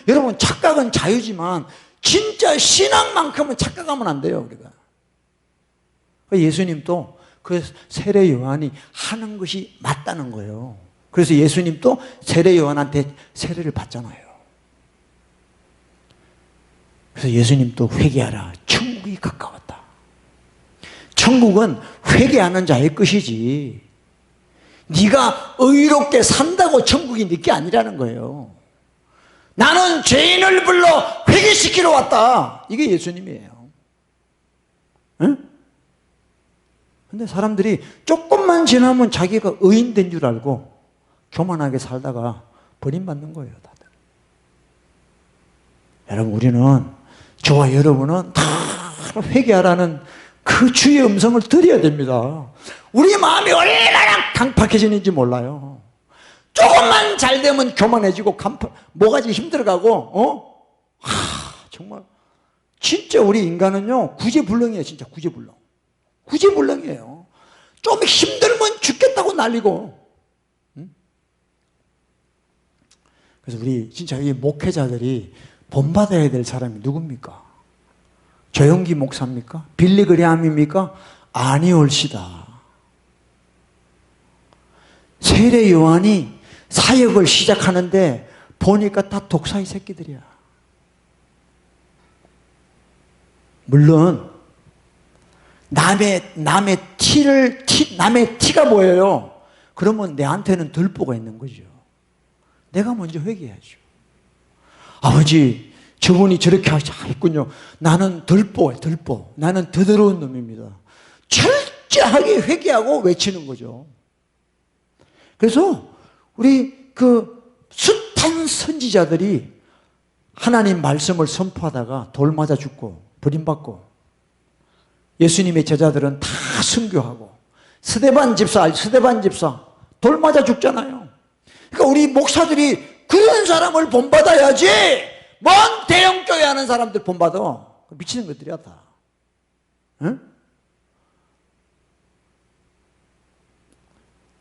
여러분, 착각은 자유지만 진짜 신앙만큼은 착각하면 안 돼요, 우리가. 예수님도 그 세례 요한이 하는 것이 맞다는 거예요. 그래서 예수님도 세례 요한한테 세례를 받잖아요. 그래서 예수님도 회개하라. 천국이 가까웠다. 천국은 회개하는 자의 것이지, 네가 의롭게 산다고 천국이 네 게 아니라는 거예요. 나는 죄인을 불러 회개시키러 왔다. 이게 예수님이에요. 응? 근데 사람들이 조금만 지나면 자기가 의인 된 줄 알고 교만하게 살다가 버림받는 거예요, 다들. 여러분, 우리는, 저와 여러분은 다 회개하라는 그 주의 음성을 들어야 됩니다. 우리 마음이 얼마나 강팍해지는지 몰라요. 조금만 잘 되면 교만해지고 뭐가지 힘들어가고, 정말 진짜 우리 인간은요 구제불능이에요. 진짜 구제불능이에요. 좀 힘들면 죽겠다고 난리고. 그래서 우리 진짜 이 목회자들이 본받아야 될 사람이 누굽니까? 조영기 목사입니까? 빌리 그레함입니까? 아니올시다. 세례 요한이 사역을 시작하는데 보니까 다 독사의 새끼들이야. 물론 남의 티가 보여요. 그러면 내한테는 들보가 있는 거죠. 내가 먼저 회개해야죠. 아버지, 저분이 저렇게 했군요. 나는 들보. 나는 더러운 놈입니다. 철저하게 회개하고 외치는 거죠. 그래서 우리 그 숱한 선지자들이 하나님 말씀을 선포하다가 돌 맞아 죽고 버림받고, 예수님의 제자들은 다 순교하고, 스데반 집사 돌 맞아 죽잖아요. 그러니까 우리 목사들이 그런 사람을 본받아야지. 뭔 대형교회 하는 사람들 본받아. 미치는 것들이야 다. 응?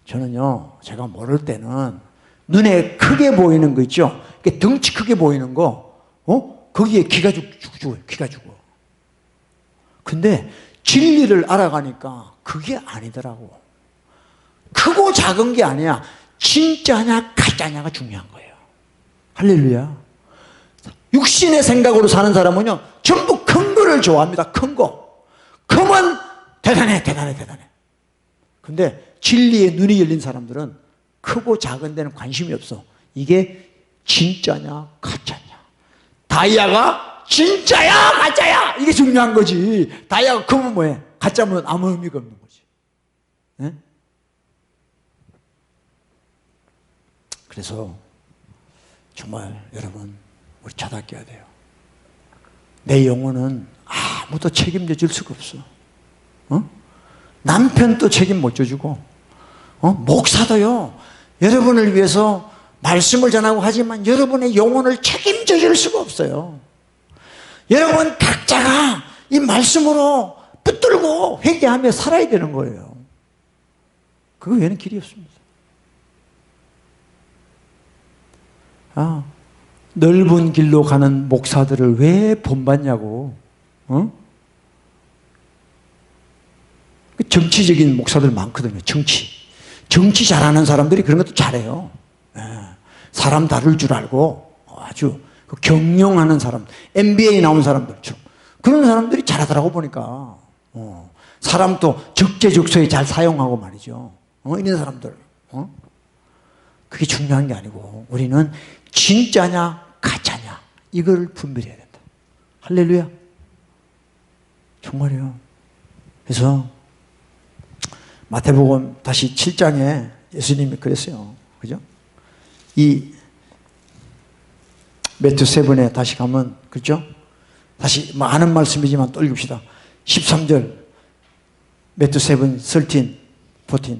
저는요, 제가 모를 때는 눈에 크게 보이는 거 있죠? 덩치 크게 보이는 거, 거기에 기가 죽어요. 기가 죽어. 근데 진리를 알아가니까 그게 아니더라고. 크고 작은 게 아니야. 진짜냐 가짜냐가 중요한 거예요. 할렐루야. 육신의 생각으로 사는 사람은요 전부 큰 거를 좋아합니다. 큰 거. 크면 대단해. 근데 진리에 눈이 열린 사람들은 크고 작은 데는 관심이 없어. 이게 진짜냐 가짜냐. 다이아가 진짜야 가짜야 이게 중요한 거지. 다이아가 크면 뭐해? 가짜면 아무 의미가 없는 거지. 네? 그래서 정말 여러분, 우리 자각해야 돼요. 내 영혼은 아무도 책임져 줄 수가 없어. 남편도 책임 못 져주고, 목사도요, 여러분을 위해서 말씀을 전하고 하지만 여러분의 영혼을 책임져 줄 수가 없어요. 여러분 각자가 이 말씀으로 붙들고 회개하며 살아야 되는 거예요. 그거 외에는 길이 없습니다. 넓은 길로 가는 목사들을 왜 본받냐고. 정치적인 목사들 많거든요. 정치 잘하는 사람들이 그런 것도 잘해요. 사람 다룰 줄 알고 아주 경영하는 사람, MBA 나온 사람들처럼 그런 사람들이 잘하더라고 보니까. 사람도 적재적소에 잘 사용하고 말이죠. 이런 사람들. 그게 중요한 게 아니고 우리는 진짜냐 가짜냐 이걸 분별해야 된다. 할렐루야. 정말이요. 그래서 마태복음 다시 7장에 예수님이 그랬어요. 그죠? 이 매튜 7에 다시 가면, 그죠? 다시 많은 말씀이지만 또 읽읍시다. 13절 매튜 7, 13, 14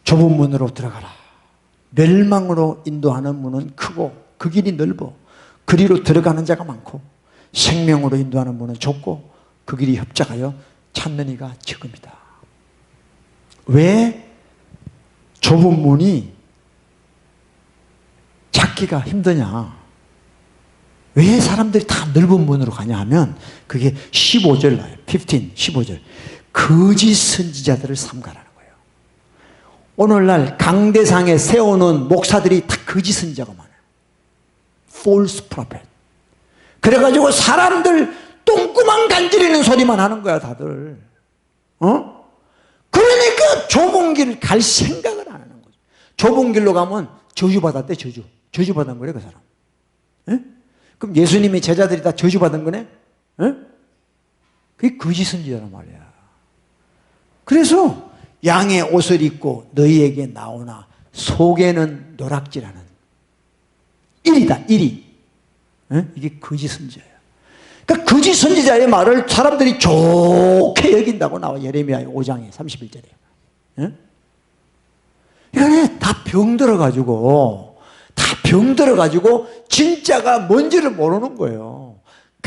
좁은 문으로 들어가라. 멸망으로 인도하는 문은 크고 그 길이 넓어 그리로 들어가는 자가 많고 생명으로 인도하는 문은 좁고 그 길이 협착하여 찾는 이가 적습니다. 왜 좁은 문이 찾기가 힘드냐? 왜 사람들이 다 넓은 문으로 가냐 하면 그게 15절 나와요. 15절. 거짓 선지자들을 삼가라는 거예요. 오늘날 강대상에 세우는 목사들이 다 거짓 선지자가 많아요. False prophet. 그래가지고 사람들 똥구멍 간지리는 소리만 하는 거야 다들. 그러니까 좁은 길 갈 생각을 안 하는 거죠. 좁은 길로 가면 저주받았대. 저주받은 거래 그 사람. 에? 그럼 예수님의 제자들이 다 저주받은 거네? 에? 그게 거짓 선지자란 말이야. 그래서 양의 옷을 입고 너희에게 나오나 속에는 노락질하는 일이다. 일이. 에? 이게 거짓 선지자야. 그러니까 거짓 선지자의 말을 사람들이 좋게 여긴다고 나와. 예레미야 5장에 31절에. 예? 이거는 다 병들어가지고 진짜가 뭔지를 모르는 거예요.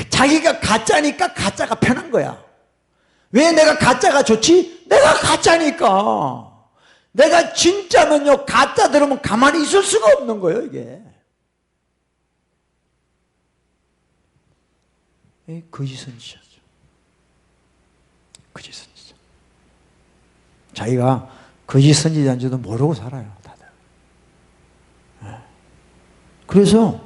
자기가 가짜니까 가짜가 편한 거야. 왜 내가 가짜가 좋지? 내가 가짜니까. 내가 진짜면요 가짜 들으면 가만히 있을 수가 없는 거예요 이게. 거짓 선지자죠. 거짓 선지자. 자기가 거짓 선지자인 줄도 모르고 살아요, 다들. 그래서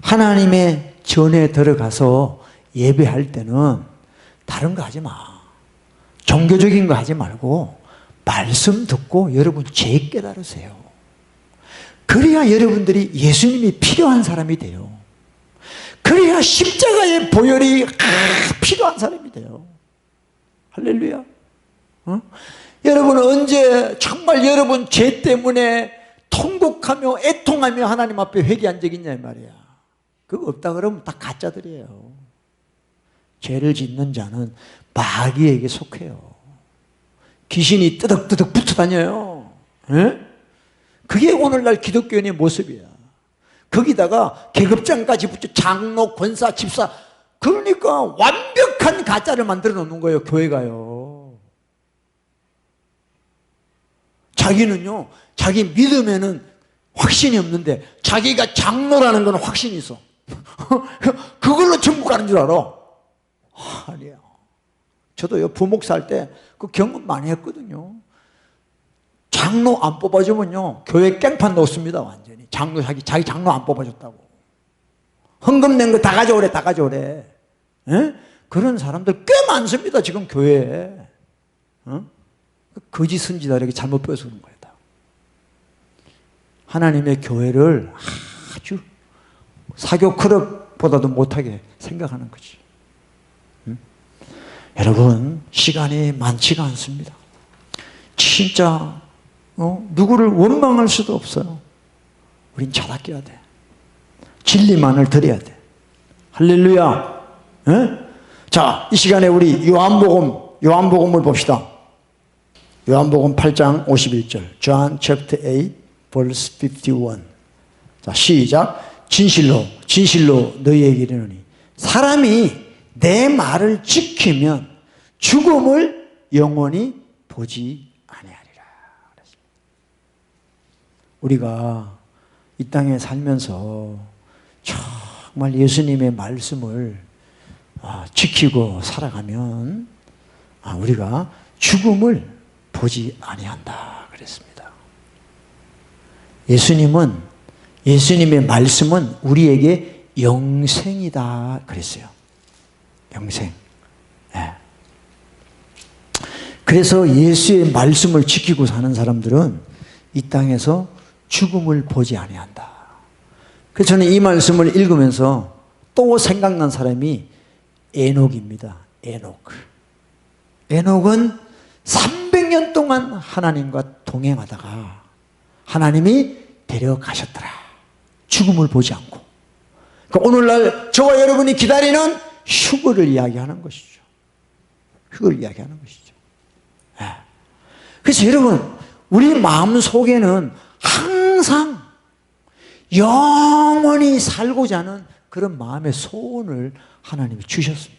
하나님의 전에 들어가서 예배할 때는 다른 거 하지 마. 종교적인 거 하지 말고 말씀 듣고 여러분 죄 깨달으세요. 그래야 여러분들이 예수님이 필요한 사람이 돼요. 그래야 십자가의 보혈이 필요한 사람이 돼요. 할렐루야. 여러분 언제 정말 여러분 죄 때문에 통곡하며 애통하며 하나님 앞에 회개한 적 있냐 이 말이야. 그거 없다 그러면 다 가짜들이에요. 죄를 짓는 자는 마귀에게 속해요. 귀신이 뜨덕뜨덕 붙어 다녀요. 에? 그게 오늘날 기독교인의 모습이야. 거기다가 계급장까지 붙여 장로, 권사, 집사. 그러니까 완벽한 가짜를 만들어 놓는 거예요, 교회가요. 자기는요, 자기 믿음에는 확신이 없는데 자기가 장로라는 건 확신이 있어. 그걸로 천국 가는 줄 알아. 아니야. 저도요, 부목사 할 때 그 경험 많이 했거든요. 장로 안 뽑아주면요, 교회 깽판 놓습니다, 완전히. 장로, 자기 장로 안 뽑아줬다고. 헌금 낸 거 다 가져오래, 다 가져오래. 에? 그런 사람들 꽤 많습니다, 지금 교회에. 거짓 선지자에게 잘못 배워서 그런 거예요, 다. 하나님의 교회를 아주 사교 클럽보다도 못하게 생각하는 거지. 여러분, 시간이 많지가 않습니다. 진짜 누구를 원망할 수도 없어요. 우린 자닦여야 돼. 진리만을 드려야 돼. 할렐루야. 에? 자, 이 시간에 우리 요한복음을 봅시다. 요한복음 8장 51절. John chapter 8 verse 51. 자, 시작. 진실로 너희에게 이르노니 사람이 내 말을 지키면 죽음을 영원히 보지 아니하리라. 우리가 이 땅에 살면서 정말 예수님의 말씀을 지키고 살아가면 우리가 죽음을 보지 아니한다 그랬습니다. 예수님의 말씀은 우리에게 영생이다 그랬어요. 영생. 네. 그래서 예수의 말씀을 지키고 사는 사람들은 이 땅에서 죽음을 보지 아니한다. 그래서 저는 이 말씀을 읽으면서 또 생각난 사람이 에녹입니다. 에녹은 300년 동안 하나님과 동행하다가 하나님이 데려가셨더라. 죽음을 보지 않고. 그러니까 오늘날 저와 여러분이 기다리는 휴거를 이야기하는 것이죠. 휴거를 이야기하는 것이죠. 네. 그래서 여러분, 우리 마음 속에는 항상 영원히 살고자 하는 그런 마음의 소원을 하나님이 주셨습니다.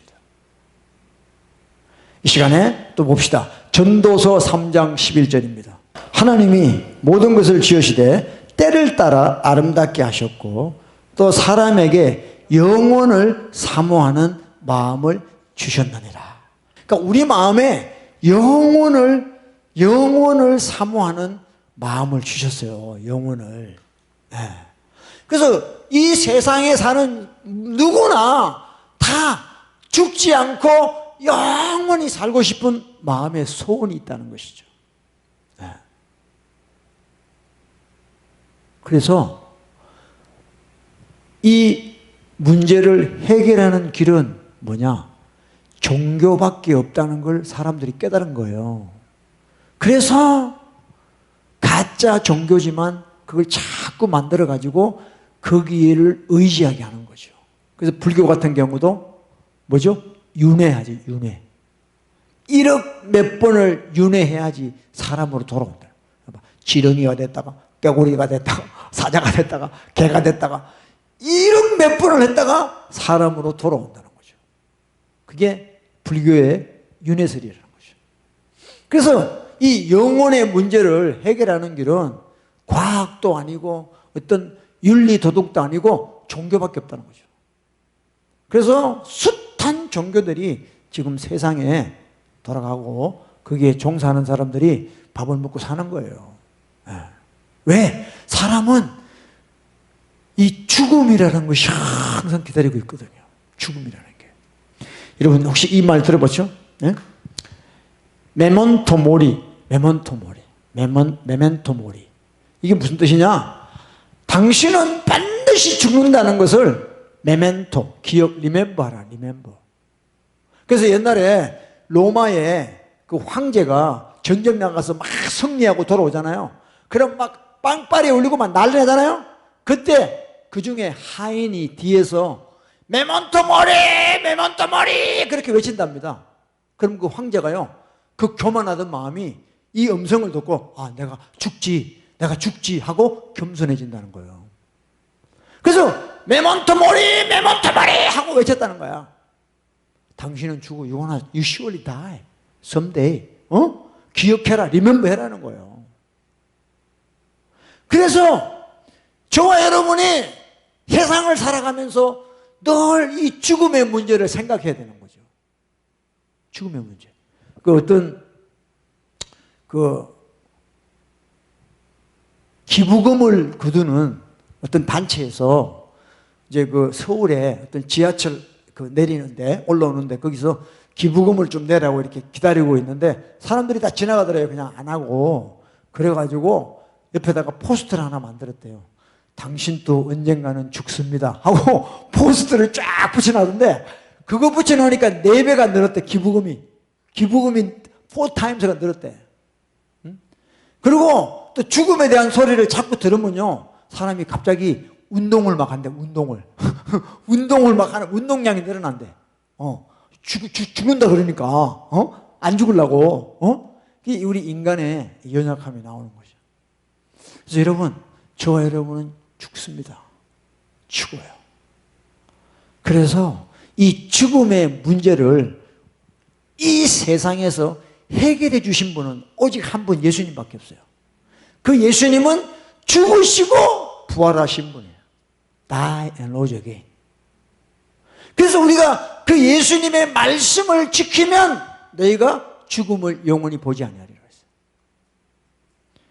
이 시간에 또 봅시다. 전도서 3장 11절입니다. 하나님이 모든 것을 지으시되 때를 따라 아름답게 하셨고 또 사람에게 영원을 사모하는 마음을 주셨느니라. 그러니까 우리 마음에 영원을 사모하는 마음을 주셨어요. 영원을. 네. 그래서 이 세상에 사는 누구나 다 죽지 않고 영원히 살고 싶은 마음의 소원이 있다는 것이죠. 네. 그래서 이 문제를 해결하는 길은 뭐냐? 종교밖에 없다는 걸 사람들이 깨달은 거예요. 그래서 가짜 종교지만 그걸 자꾸 만들어가지고 거기를 의지하게 하는 거죠. 그래서 불교 같은 경우도 뭐죠? 윤회하지, 윤회. 1억 몇 번을 윤회해야지 사람으로 돌아온다. 지렁이가 됐다가, 깨구리가 됐다가, 사자가 됐다가, 개가 됐다가, 1억 몇 번을 했다가 사람으로 돌아온다는 거죠. 그게 불교의 윤회설이라는 거죠. 그래서 이 영혼의 문제를 해결하는 길은 과학도 아니고 어떤 윤리 도덕도 아니고 종교밖에 없다는 거죠. 그래서 숱한 종교들이 지금 세상에 돌아가고 거기에 종사하는 사람들이 밥을 먹고 사는 거예요. 왜? 사람은 이 죽음이라는 것이 항상 기다리고 있거든요. 죽음이라는 게. 여러분 혹시 이 말 들어봤죠? 네? 메멘토 모리, 메멘토 모리, 메멘토 모리. 이게 무슨 뜻이냐? 당신은 반드시 죽는다는 것을 메멘토, 기억, 리멤버 하라, 리멤버. 그래서 옛날에 로마의 그 황제가 전쟁 나가서 막 승리하고 돌아오잖아요. 그럼 막 빵빠레 울리고 막 난리 나잖아요. 그때 그 중에 하인이 뒤에서 메멘토 모리, 메멘토 모리 그렇게 외친답니다. 그럼 그 황제가요, 그 교만하던 마음이 이 음성을 듣고 아, 내가 죽지 하고 겸손해진다는 거예요. 그래서 메멘토 모리, 메멘토 모리 하고 외쳤다는 거야. 당신은 죽어. You surely die someday. 기억해라, remember 해라는 거예요. 그래서 저와 여러분이 세상을 살아가면서 늘 이 죽음의 문제를 생각해야 되는 거죠. 죽음의 문제. 그 어떤 기부금을 거두는 어떤 단체에서 이제 그 서울에 어떤 지하철 내리는데 올라오는데 거기서 기부금을 좀 내라고 이렇게 기다리고 있는데 사람들이 다 지나가더래요. 그냥 안 하고. 그래가지고 옆에다가 포스터를 하나 만들었대요. 당신도 언젠가는 죽습니다 하고 포스터를 쫙 붙여놨는데 그거 붙여놓으니까 4배가 늘었대. 기부금이 4times가 늘었대. 그리고 또 죽음에 대한 소리를 자꾸 들으면요 사람이 갑자기 운동을 막 한대. 운동을 막 하는 운동량이 늘어난대. 죽는다 그러니까 안 죽으려고 우리 인간의 연약함이 나오는 거죠. 그래서 여러분, 저와 여러분은 죽습니다. 죽어요. 그래서 이 죽음의 문제를 이 세상에서 해결해 주신 분은 오직 한 분, 예수님밖에 없어요. 그 예수님은 죽으시고 부활하신 분이에요. Die and rose again. 그래서 우리가 그 예수님의 말씀을 지키면 너희가 죽음을 영원히 보지 아니하리라 했어요.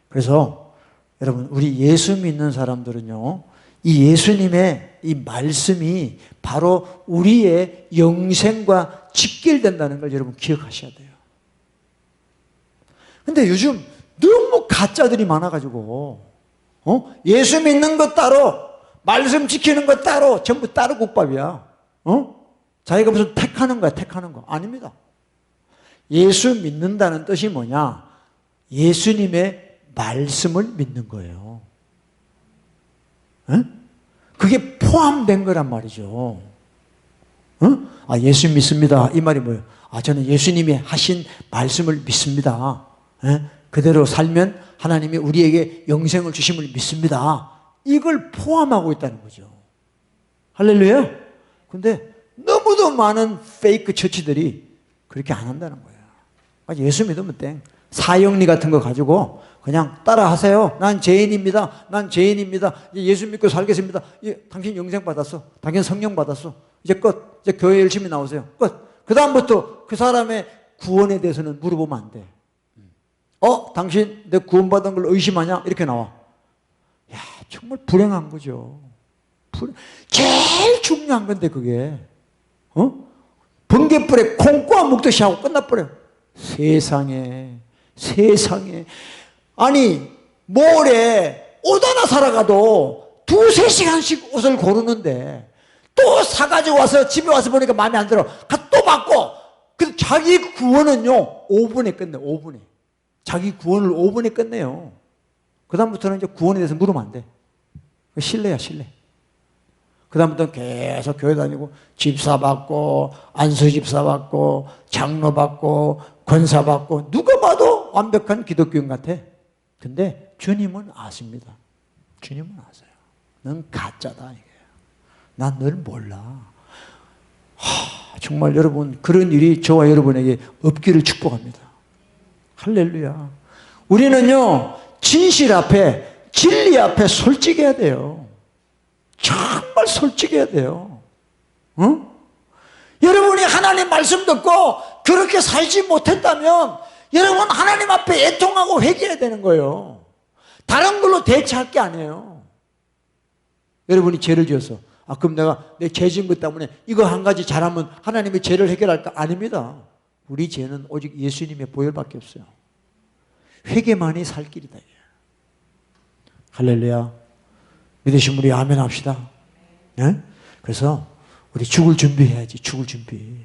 그래서 여러분, 우리 예수 믿는 사람들은요, 이 예수님의 이 말씀이 바로 우리의 영생과 직결된다는 걸 여러분 기억하셔야 돼요. 근데 요즘 너무 가짜들이 많아가지고 예수 믿는 것 따로, 말씀 지키는 것 따로, 전부 따로 국밥이야. 자기가 무슨 택하는 거야, 택하는 거. 아닙니다. 예수 믿는다는 뜻이 뭐냐? 예수님의 말씀을 믿는 거예요. 그게 포함된 거란 말이죠. 아, 예수 믿습니다. 이 말이 뭐예요? 아, 저는 예수님이 하신 말씀을 믿습니다. 그대로 살면 하나님이 우리에게 영생을 주심을 믿습니다. 이걸 포함하고 있다는 거죠. 할렐루야. 근데 너무도 많은 페이크 처치들이 그렇게 안 한다는 거예요. 예수 믿으면 땡. 사형리 같은 거 가지고 그냥 따라 하세요. 난 죄인입니다. 난 죄인입니다. 예수 믿고 살겠습니다. 당신 영생 받았어. 당신 성령 받았어. 이제 끝. 이제 교회 열심히 나오세요. 끝. 그 다음부터 그 사람의 구원에 대해서는 물어보면 안 돼. 당신 내 구원받은 걸 의심하냐? 이렇게 나와. 야, 정말 불행한 거죠. 제일 중요한 건데 그게 번개불에 콩 꼬아 먹듯이 하고 끝나버려요. 세상에 아니 몰에 옷 하나 사러 가도 2-3시간씩 옷을 고르는데 또 사가지고 와서 집에 와서 보니까 마음에 안 들어. 또 바꿔. 그래서 자기 구원은요 5분에 끝내. 5분에. 자기 구원을 5분에 끝내요. 그 다음부터는 이제 구원에 대해서 물으면 안 돼. 신뢰야 신뢰. 그 다음부터는 계속 교회 다니고 집사 받고 안수 집사 받고 장로 받고 권사 받고 누가 봐도 완벽한 기독교인 같아. 근데 주님은 아십니다. 주님은 아세요. 넌 가짜다 이게. 난 널 몰라. 정말 여러분 그런 일이 저와 여러분에게 없기를 축복합니다. 할렐루야. 우리는요 진실 앞에 진리 앞에 솔직해야 돼요. 정말 솔직해야 돼요. 여러분이 하나님 말씀 듣고 그렇게 살지 못했다면 여러분 하나님 앞에 애통하고 회개해야 되는 거예요. 다른 걸로 대체할 게 아니에요. 여러분이 죄를 지어서 그럼 내가 내 죄 지은 것 때문에 이거 한 가지 잘하면 하나님의 죄를 해결할까? 아닙니다. 우리 죄는 오직 예수님의 보혈밖에 없어요. 회개만이 살 길이다. 할렐루야. 믿으신 우리 아멘 합시다. 네? 그래서 우리 죽을 준비해야지. 죽을 준비.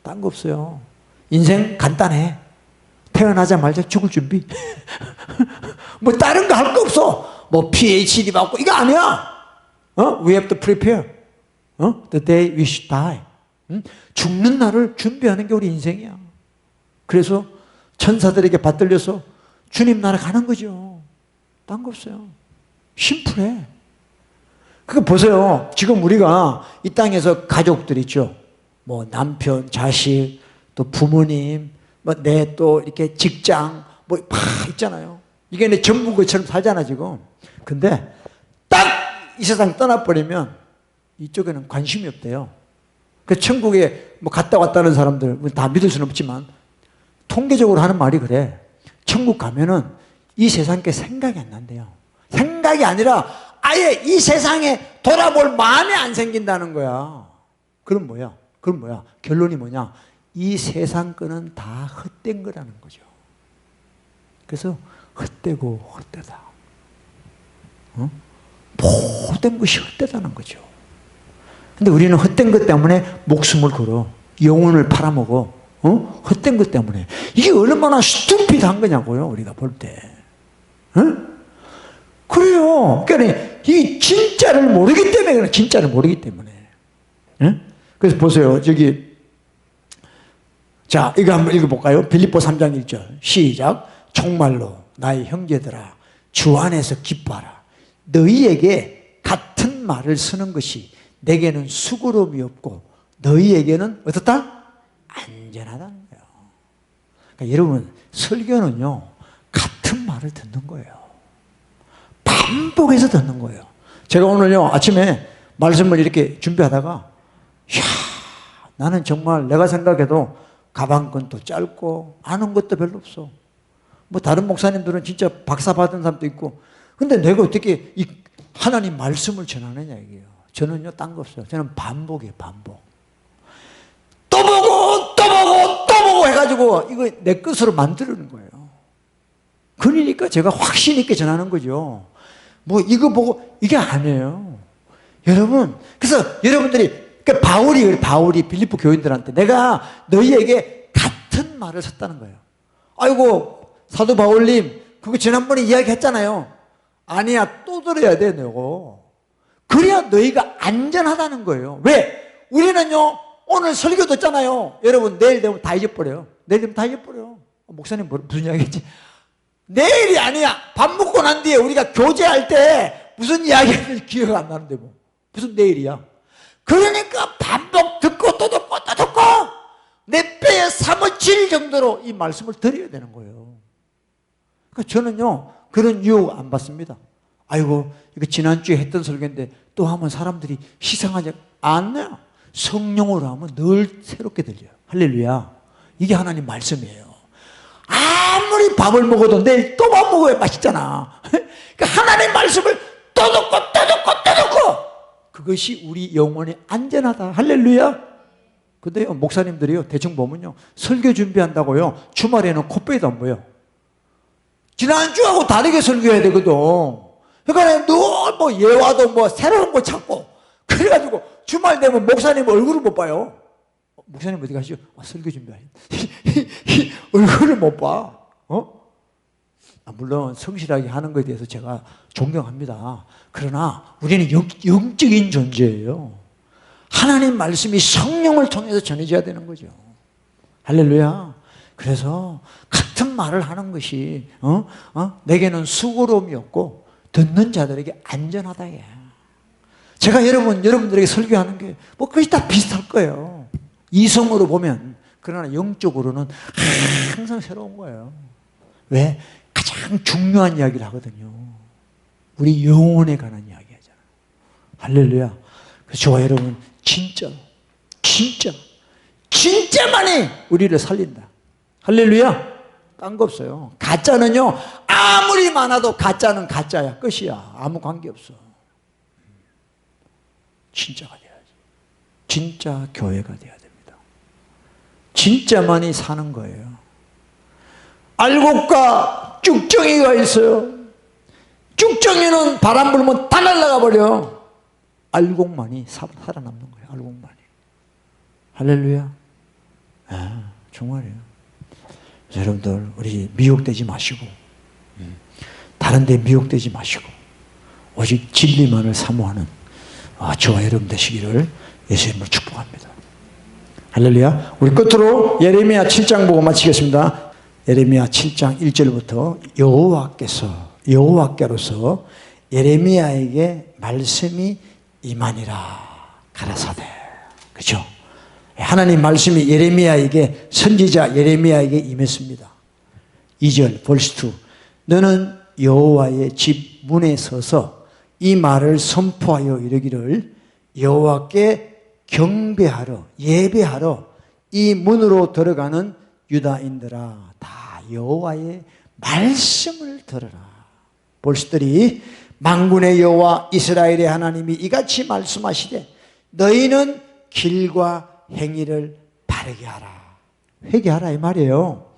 딴 거 없어요. 인생 간단해. 태어나자마자 죽을 준비. 뭐 다른 거 할 거 없어. 뭐 PhD 받고 이거 아니야. We have to prepare. The day we should die. 죽는 날을 준비하는 게 우리 인생이야. 그래서 천사들에게 받들려서 주님 나라 가는 거죠. 딴 거 없어요. 심플해. 그거 보세요. 지금 우리가 이 땅에서 가족들 있죠. 뭐 남편, 자식, 또 부모님, 뭐 내 또 이렇게 직장, 뭐 막 있잖아요. 이게 내 전부 것처럼 살잖아 지금. 근데 딱 이 세상 떠나버리면 이쪽에는 관심이 없대요. 그 천국에 뭐 갔다 왔다는 사람들 다 믿을 수는 없지만 통계적으로 하는 말이 그래. 천국 가면은 이 세상 게 생각이 안 난대요. 생각이 아니라 아예 이 세상에 돌아볼 마음이 안 생긴다는 거야. 그럼 뭐야? 결론이 뭐냐? 이 세상 거는 다 헛된 거라는 거죠. 그래서 헛되고 헛되다. 모든 것이 헛되다는 거죠. 근데 우리는 헛된 것 때문에 목숨을 걸어. 영혼을 팔아먹어. 헛된 것 때문에. 이게 얼마나 스투피드한 거냐고요, 우리가 볼 때. 그래요. 그러니까 이 진짜를 모르기 때문에 그래. 진짜를 모르기 때문에. 그래서 보세요. 자, 이거 한번 읽어볼까요? 빌립보 3장 1절. 시작. 정말로 나의 형제들아 주 안에서 기뻐하라. 너희에게 같은 말을 쓰는 것이 내게는 수고로움이 없고 너희에게는 어떻다? 안전하다는 거예요. 그러니까 여러분 설교는요 같은 말을 듣는 거예요. 반복해서 듣는 거예요. 제가 오늘요 아침에 말씀을 이렇게 준비하다가 나는 정말 내가 생각해도 가방끈도 짧고 아는 것도 별로 없어. 뭐 다른 목사님들은 진짜 박사 받은 사람도 있고. 근데 내가 어떻게 이 하나님 말씀을 전하느냐 이게요. 저는요 딴 거 없어요. 저는 반복이에요. 반복. 또 보고 해가지고 이거 내 것으로 만드는 거예요. 그러니까 제가 확신 있게 전하는 거죠. 뭐 이거 보고 이게 아니에요. 여러분 그래서 여러분들이 그러니까 바울이 빌립보 교인들한테 내가 너희에게 같은 말을 썼다는 거예요. 아이고 사도 바울님 그거 지난번에 이야기했잖아요. 아니야 또 들어야 돼 너. 그래야 너희가 안전하다는 거예요. 왜? 우리는요 오늘 설교 듣잖아요. 여러분 내일 되면 다 잊어버려요. 내일 되면 다 잊어버려. 목사님 무슨 이야기했지? 내일이 아니야. 밥 먹고 난 뒤에 우리가 교제할 때 무슨 이야기했는지 기억 안 나는데 뭐. 무슨 내일이야. 그러니까 반복 듣고 또 듣고 또 듣고 내 뼈에 사무칠 정도로 이 말씀을 드려야 되는 거예요. 그러니까 저는요 그런 유혹 안 받습니다. 아이고 이거 지난주에 했던 설교인데 또 하면 사람들이 시상하지 않나요? 성령으로 하면 늘 새롭게 들려요. 할렐루야. 이게 하나님 말씀이에요. 아무리 밥을 먹어도 내일 또 밥 먹어야 맛있잖아. 그러니까 하나님 말씀을 또 듣고 또 듣고 또 듣고 그것이 우리 영혼이 안전하다. 할렐루야. 근데요 목사님들이요 대충 보면요 설교 준비한다고요 주말에는 코빼기도 안 보여. 지난주하고 다르게 설교해야 되거든. 그러니까 늘 뭐 예화도 뭐 새로운 거 찾고 그래가지고 주말 되면 목사님 얼굴을 못 봐요. 목사님 어디 가시죠? 설교 준비하니 얼굴을 못 봐. 물론 성실하게 하는 것에 대해서 제가 존경합니다. 그러나 우리는 영적인 존재예요. 하나님 말씀이 성령을 통해서 전해져야 되는 거죠. 할렐루야. 그래서 같은 말을 하는 것이 내게는 수고로움이 없고 듣는 자들에게 안전하다. 제가 여러분들에게 설교하는 게 뭐 그것이 다 비슷할 거예요. 이성으로 보면. 그러나 영적으로는 항상 새로운 거예요. 왜? 가장 중요한 이야기를 하거든요. 우리 영혼에 관한 이야기 하잖아요. 할렐루야. 그래서 저와 여러분 진짜만이 우리를 살린다. 할렐루야. 딴 거 없어요. 가짜는요 아무리 많아도 가짜는 가짜야. 끝이야. 아무 관계없어. 진짜가 돼야지. 진짜 교회가 돼야 됩니다. 진짜만이 사는 거예요. 알곡과 쭉정이가 있어요. 쭉정이는 바람 불면 다 날아가 버려. 알곡만이 살아남는 거예요. 알곡만이. 할렐루야. 정말이에요. 여러분들 우리 미혹되지 마시고 다른 데 미혹되지 마시고 오직 진리만을 사모하는 저와 여러분 되시기를 예수님으로 축복합니다. 할렐루야. 우리 끝으로 예레미야 7장 보고 마치겠습니다. 예레미야 7장 1절부터 여호와께로서 예레미야에게 말씀이 임하니라 가라사대. 그렇죠? 하나님 말씀이 예레미야에게 선지자 예레미야에게 임했습니다. 2절 verse 2 너는 여호와의 집 문에 서서 이 말을 선포하여 이르기를 여호와께 경배하러 예배하러 이 문으로 들어가는 유다인들아 다 여호와의 말씀을 들으라. verse 3 만군의 여호와 이스라엘의 하나님이 이같이 말씀하시되 너희는 길과 행위를 바르게 하라. 회개하라 이 말이에요.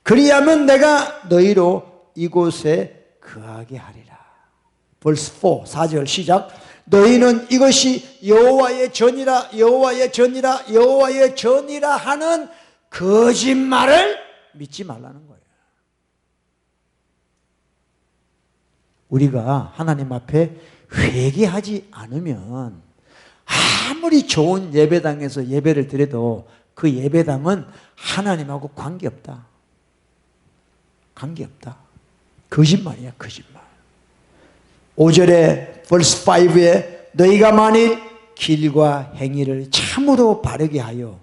그리하면 내가 너희로 이곳에 거하게 하리라. verse 4 4절 시작. 너희는 이것이 여호와의 전이라 여호와의 전이라 여호와의 전이라 하는 거짓말을 믿지 말라는 거예요. 우리가 하나님 앞에 회개하지 않으면 아무리 좋은 예배당에서 예배를 드려도 그 예배당은 하나님하고 관계없다. 관계없다. 거짓말이야, 거짓말. 5절에 verse 5에 너희가 만일 길과 행위를 참으로 바르게 하여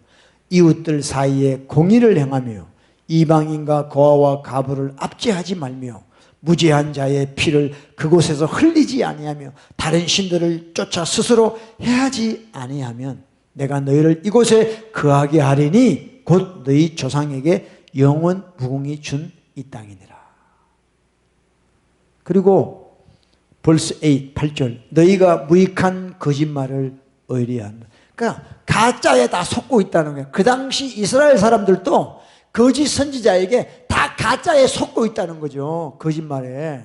이웃들 사이에 공의를 행하며 이방인과 고아와 가부를 압제하지 말며 무죄한 자의 피를 그곳에서 흘리지 아니하며 다른 신들을 쫓아 스스로 해하지 아니하면 내가 너희를 이곳에 거하게 하리니 곧 너희 조상에게 영원 무궁히 준 이 땅이니라. 그리고 verse 8, 8절 너희가 무익한 거짓말을 의뢰한다. 그러니까 가짜에 다 속고 있다는 거예요. 그 당시 이스라엘 사람들도 거짓 선지자에게 다 가짜에 속고 있다는 거죠. 거짓말에.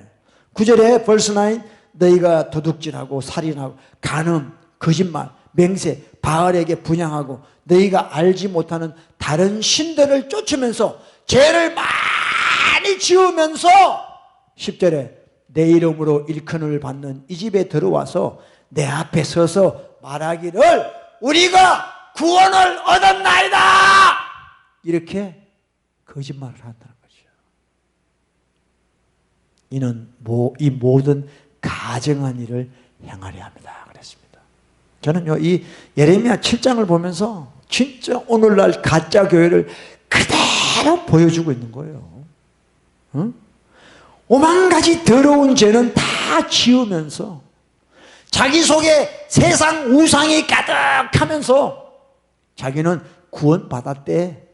9절에 verse 9 너희가 도둑질하고 살인하고 간음, 거짓말, 맹세, 바알에게 분향하고 너희가 알지 못하는 다른 신들을 쫓으면서 죄를 많이 지으면서 10절에 내 이름으로 일컬음을 받는 이 집에 들어와서 내 앞에 서서 말하기를 우리가 구원을 얻었나이다. 이렇게 거짓말을 한다는 거죠. 이는 이 모든 가정한 일을 행하려 합니다. 그랬습니다. 저는요, 이 예레미야 7장을 보면서 진짜 오늘날 가짜 교회를 그대로 보여주고 있는 거예요. 응? 오만 가지 더러운 죄는 다 지으면서 자기 속에 세상 우상이 가득하면서 자기는 구원 받았대.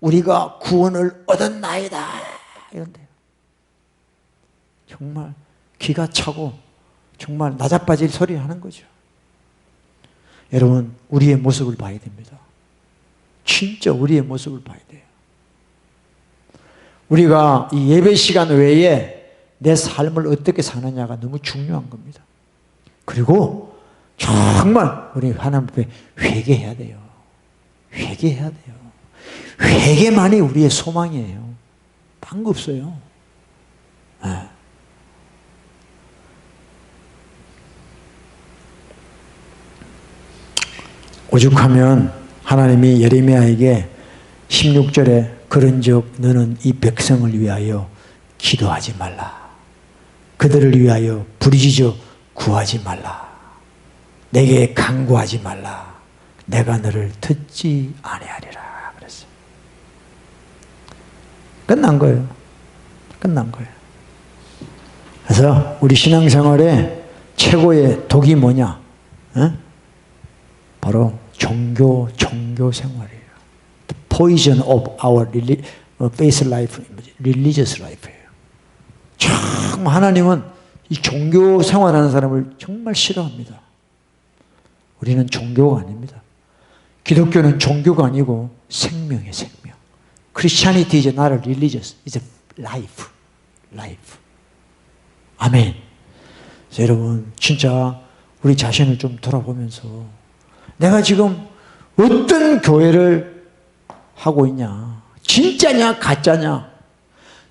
우리가 구원을 얻었나이다. 이런데요. 정말 기가 차고 정말 나자빠질 소리 하는 거죠. 여러분, 우리의 모습을 봐야 됩니다. 진짜 우리의 모습을 봐야 돼요. 우리가 이 예배 시간 외에 내 삶을 어떻게 사느냐가 너무 중요한 겁니다. 그리고 정말 우리 하나님 앞에 회개해야 돼요. 회개해야 돼요. 회개만이 우리의 소망이에요. 딴 거 없어요. 네. 오죽하면 하나님이 예레미야에게 16절에 그런즉 너는 이 백성을 위하여 기도하지 말라. 그들을 위하여 부르짖어 구하지 말라. 내게 간구하지 말라. 내가 너를 듣지 아니하리라 그랬어요. 끝난 거예요. 끝난 거예요. 그래서 우리 신앙생활에 최고의 독이 뭐냐? 어? 바로 종교 생활이에요. The poison of our faith life, religious life예요. 참 하나님은 이 종교 생활하는 사람을 정말 싫어합니다. 우리는 종교가 아닙니다. 기독교는 종교가 아니고 생명이에요, 생명. Christianity is not a religious, it's a life. life. 아멘. 그래서 여러분, 진짜 우리 자신을 좀 돌아보면서 내가 지금 어떤 교회를 하고 있냐? 진짜냐, 가짜냐?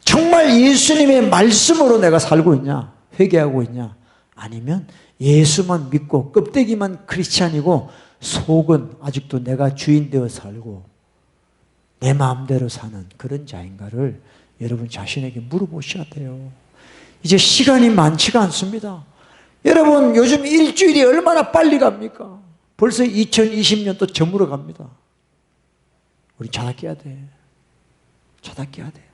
정말 예수님의 말씀으로 내가 살고 있냐? 회개하고 있냐? 아니면 예수만 믿고 껍데기만 크리스찬이고 속은 아직도 내가 주인 되어 살고 내 마음대로 사는 그런 자인가를 여러분 자신에게 물어보셔야 돼요. 이제 시간이 많지가 않습니다. 여러분, 요즘 일주일이 얼마나 빨리 갑니까? 벌써 2020년 또 저물어 갑니다. 우리 자다 깨야 돼. 자다 깨야 돼.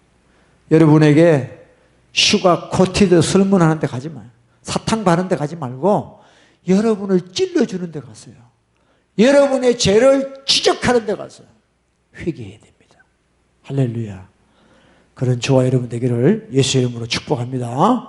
여러분에게 슈가 코티드 설문하는 데 가지 마요. 사탕 바른 데 가지 말고 여러분을 찔러주는 데 가세요. 여러분의 죄를 지적하는 데 가세요. 회개해야 됩니다. 할렐루야. 그런 저와 여러분 되기를 예수의 이름으로 축복합니다.